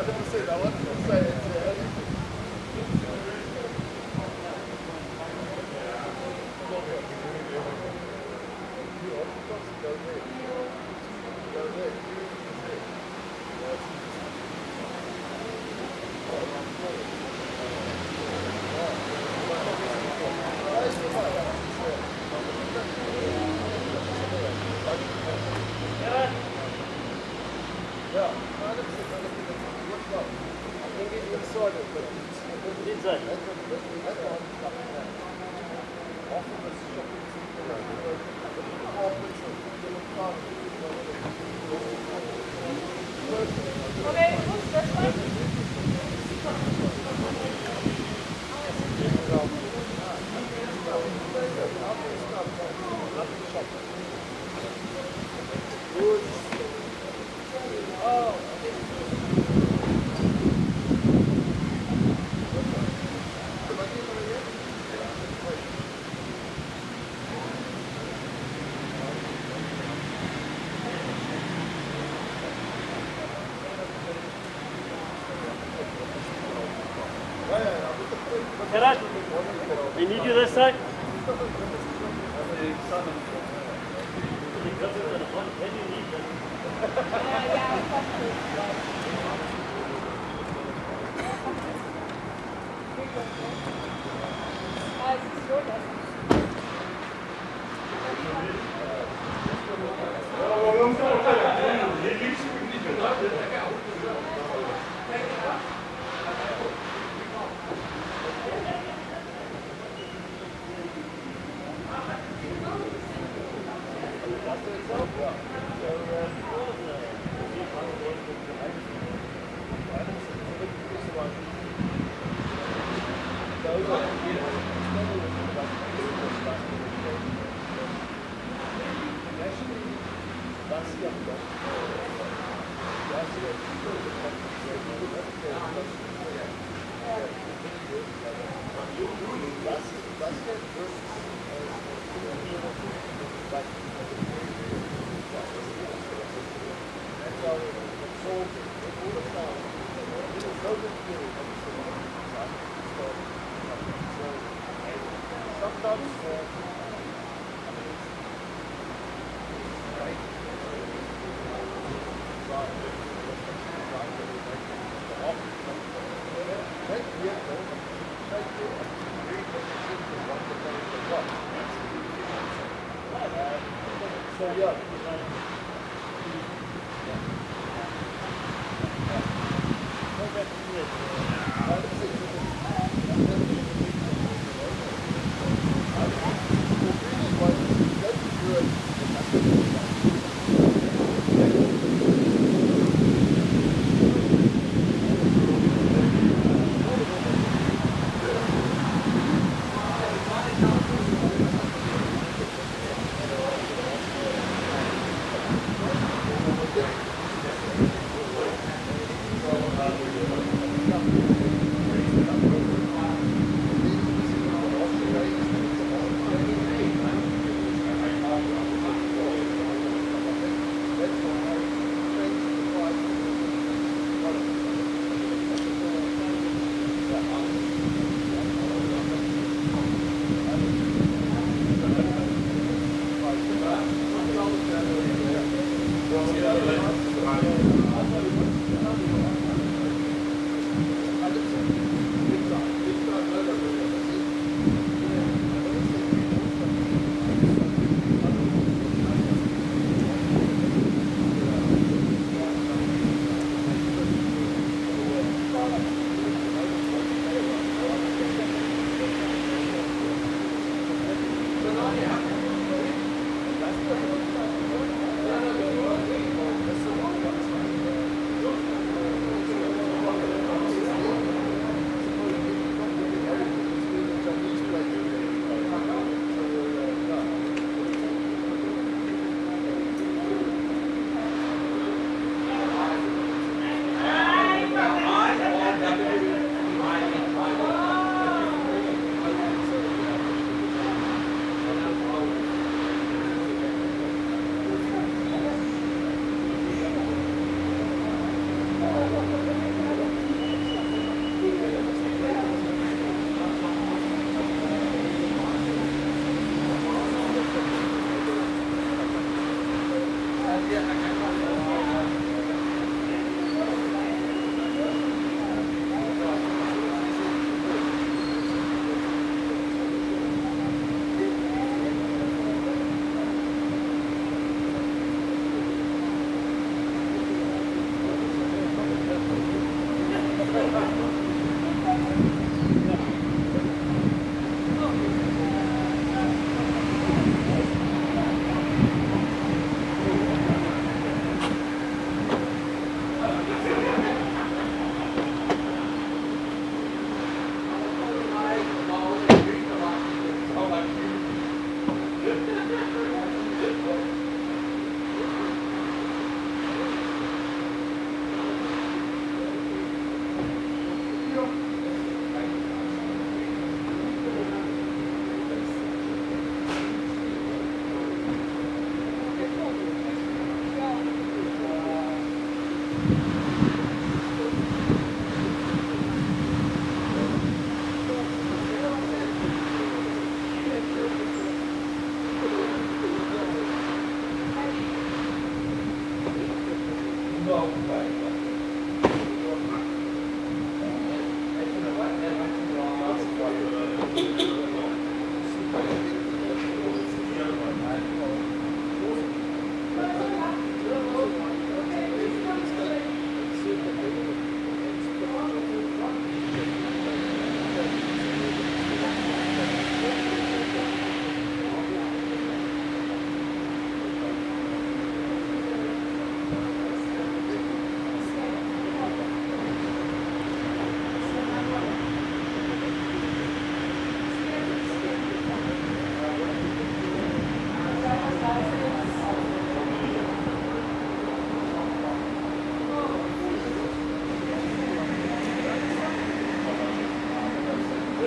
never say that one. I'll say it. Gerard, we need you this side.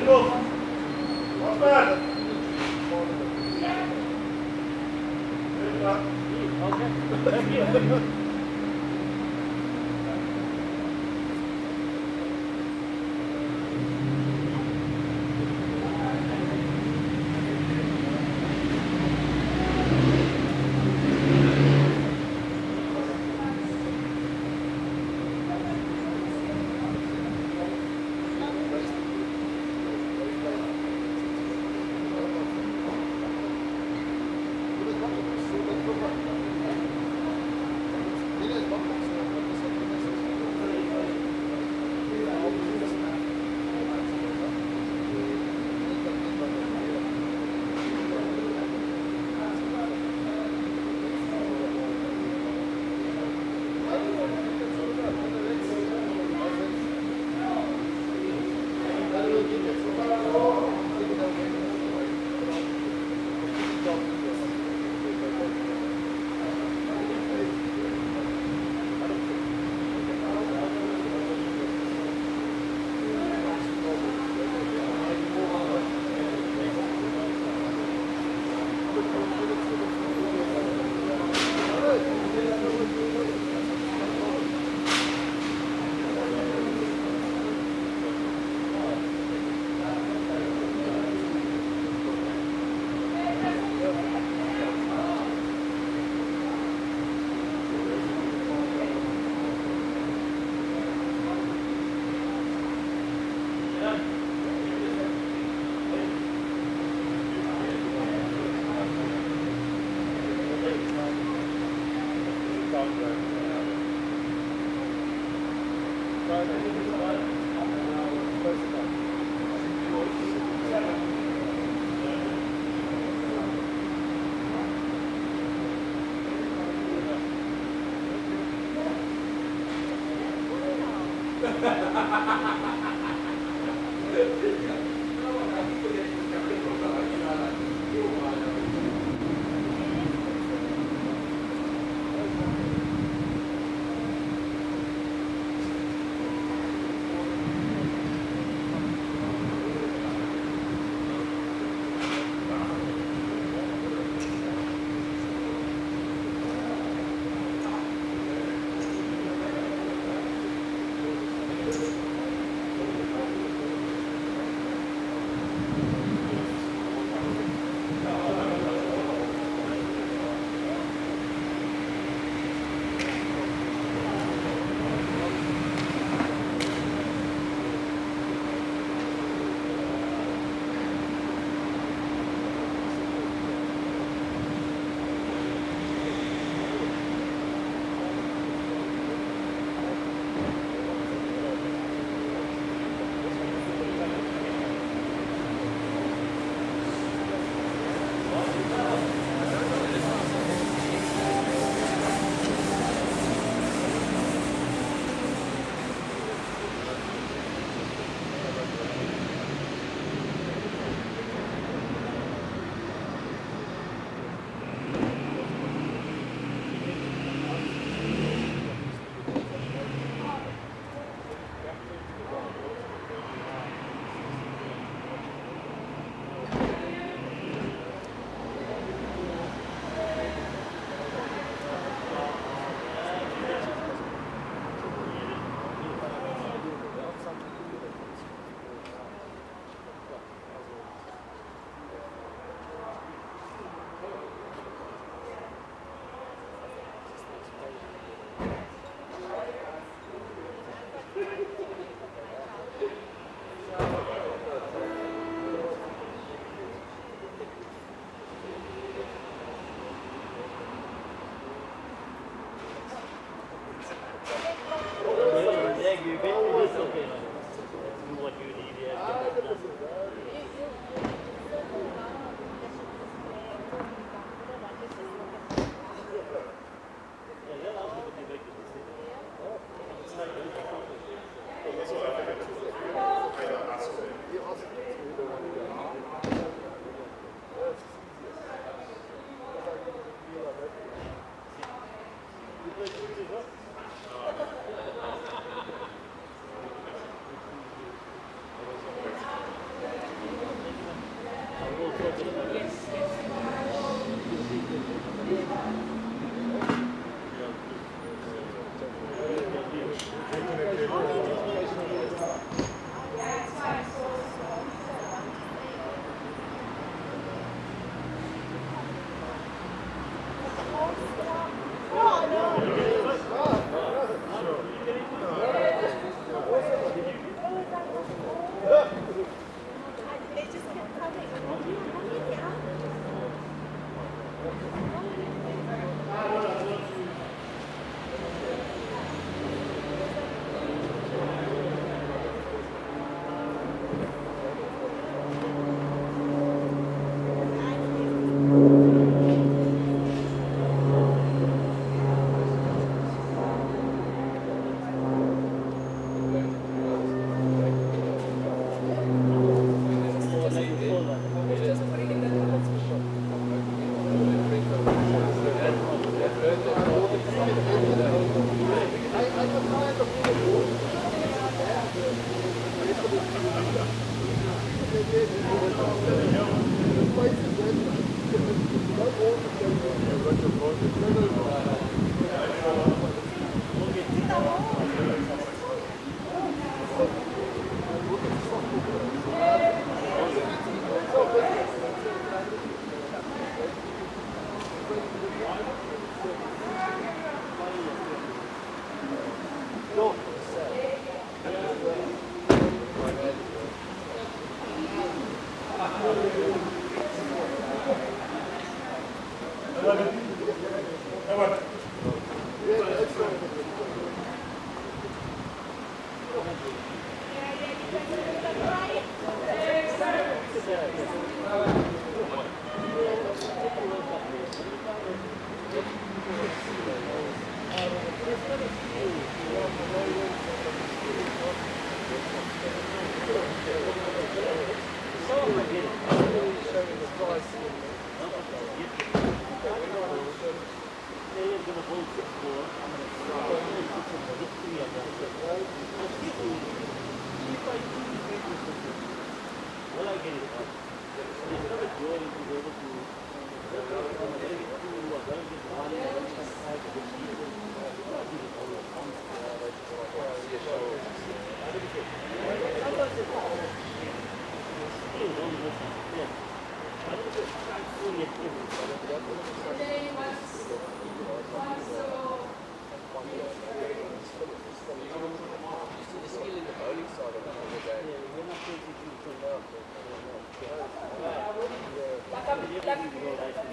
Thank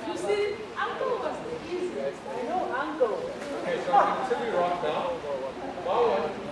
You see, Uncle was the easiest. I know Uncle. Okay, so I'm going to right now. Marwan,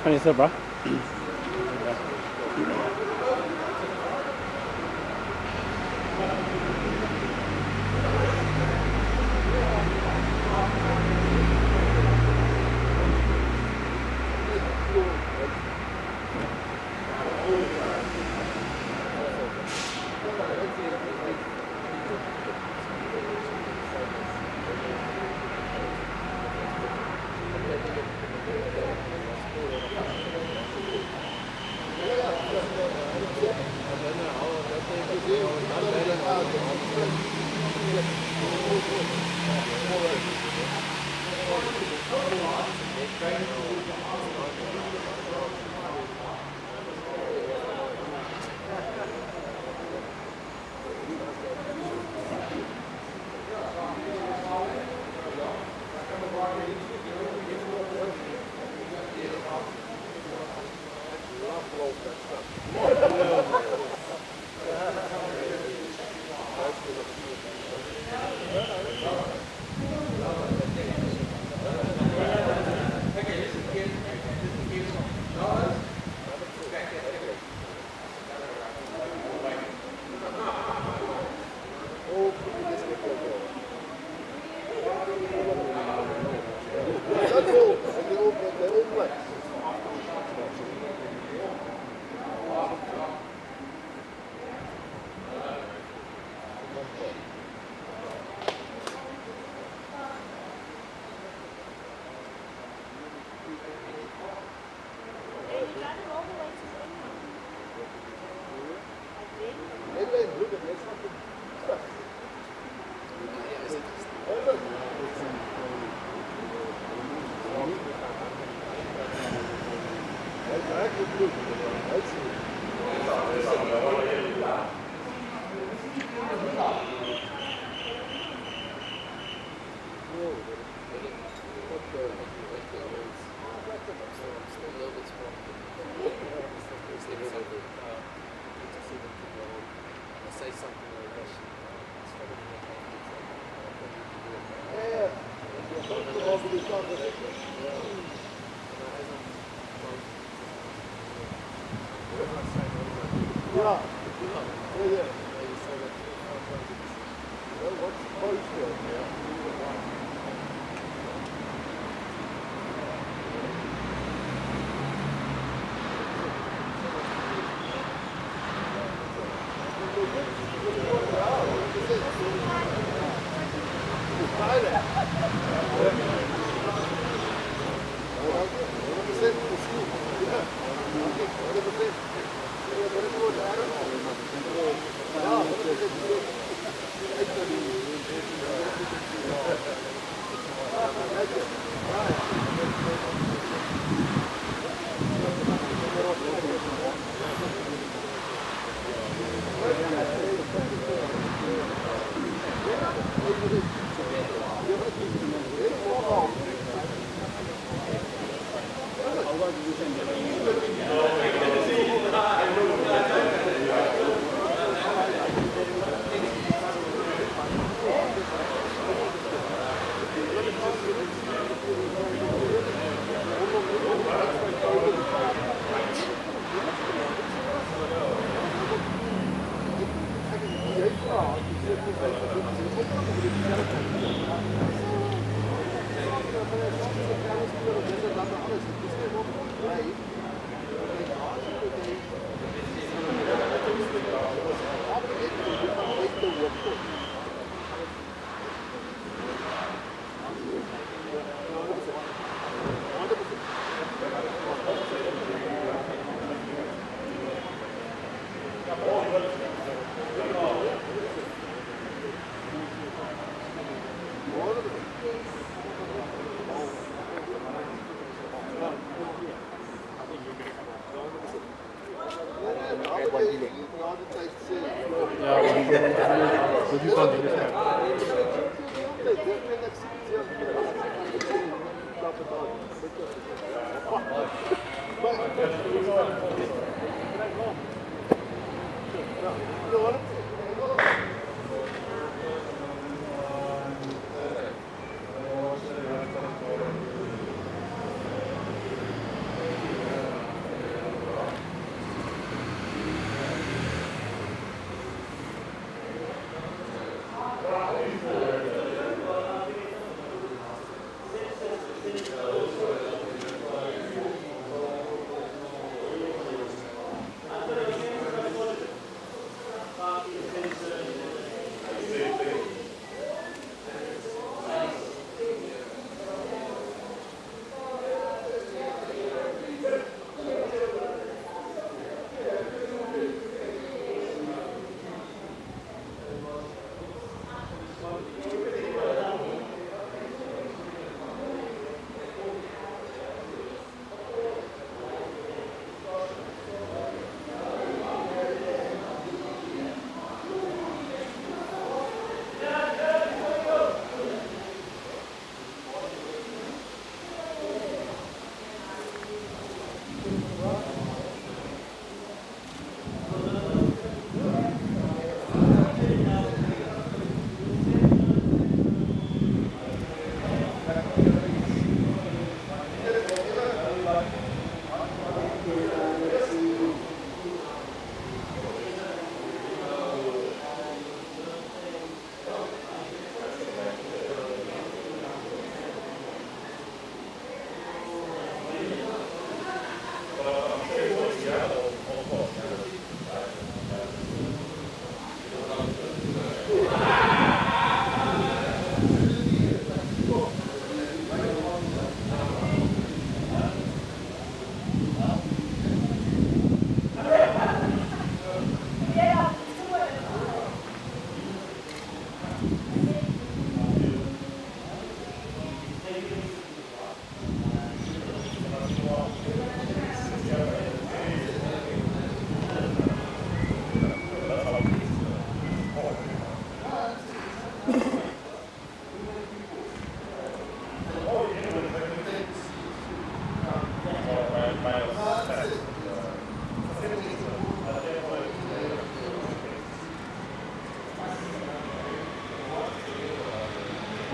How you bro?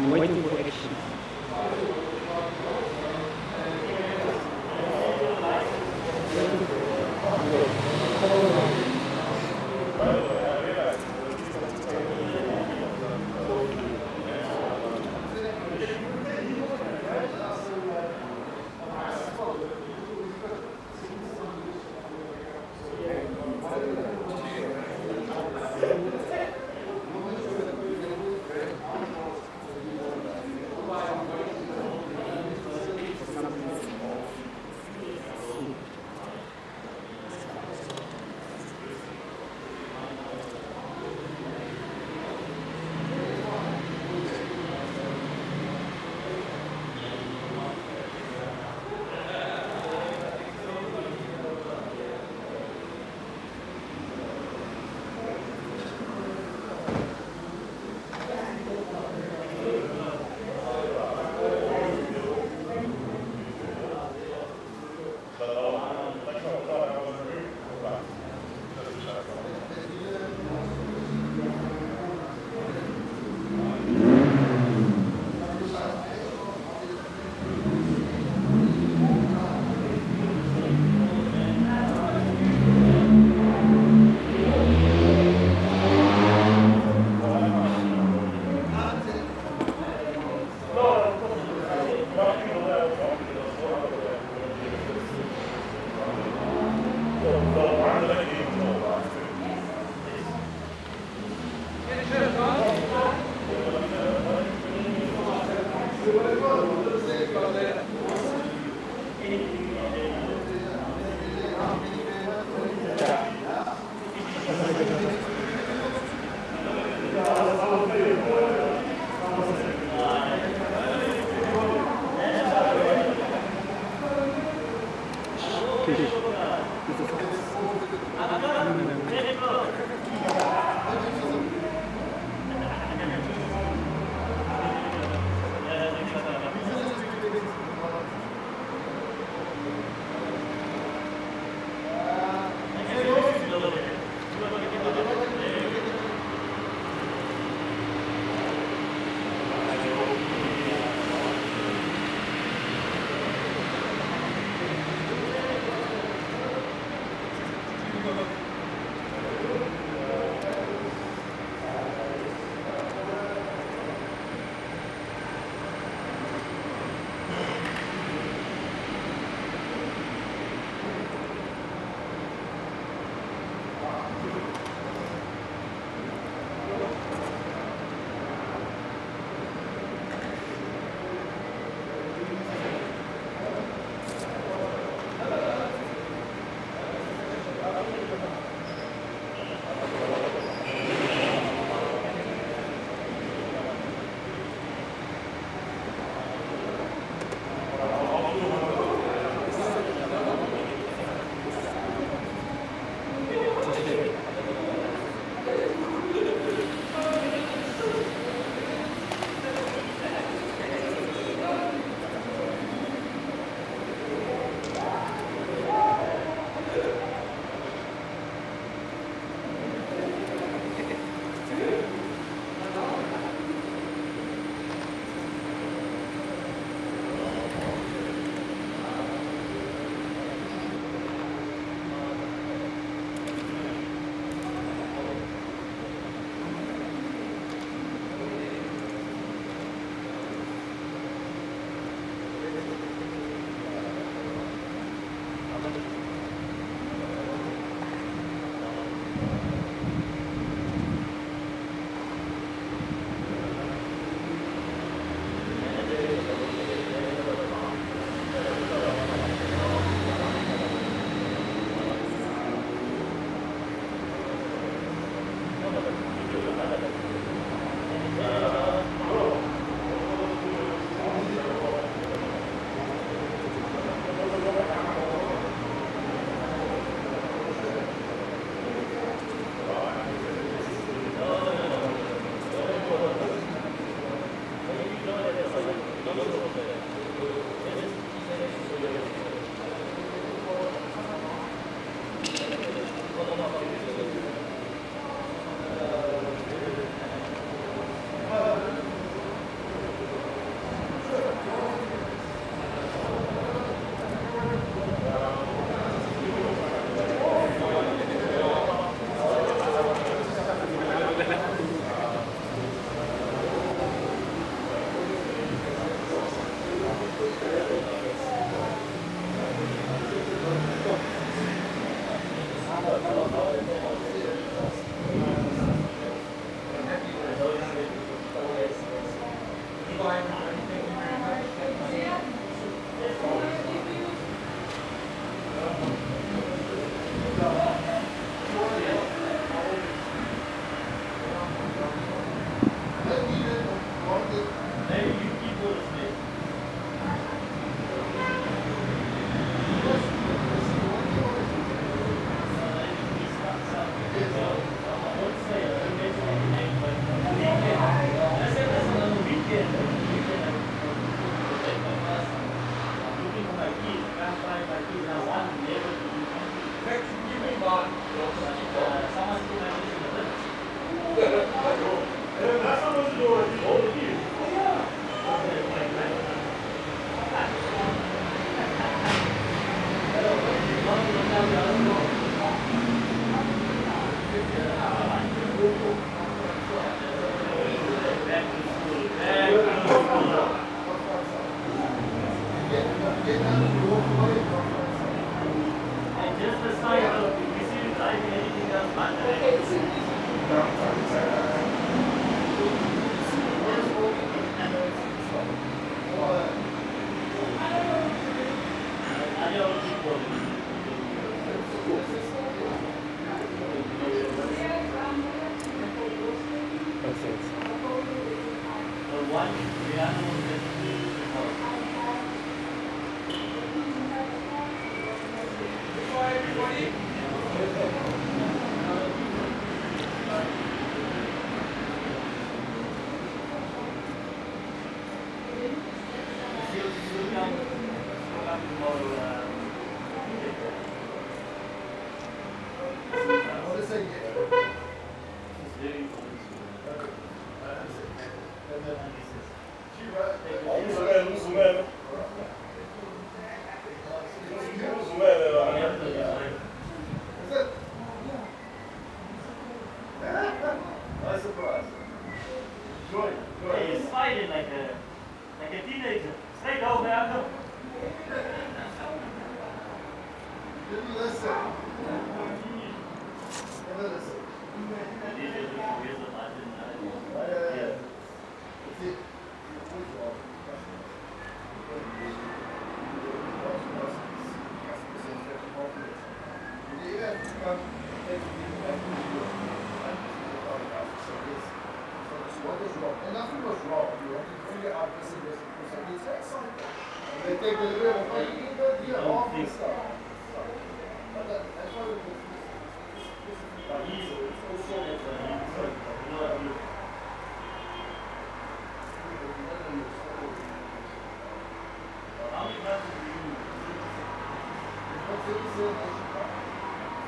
I'm waiting for action.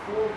Four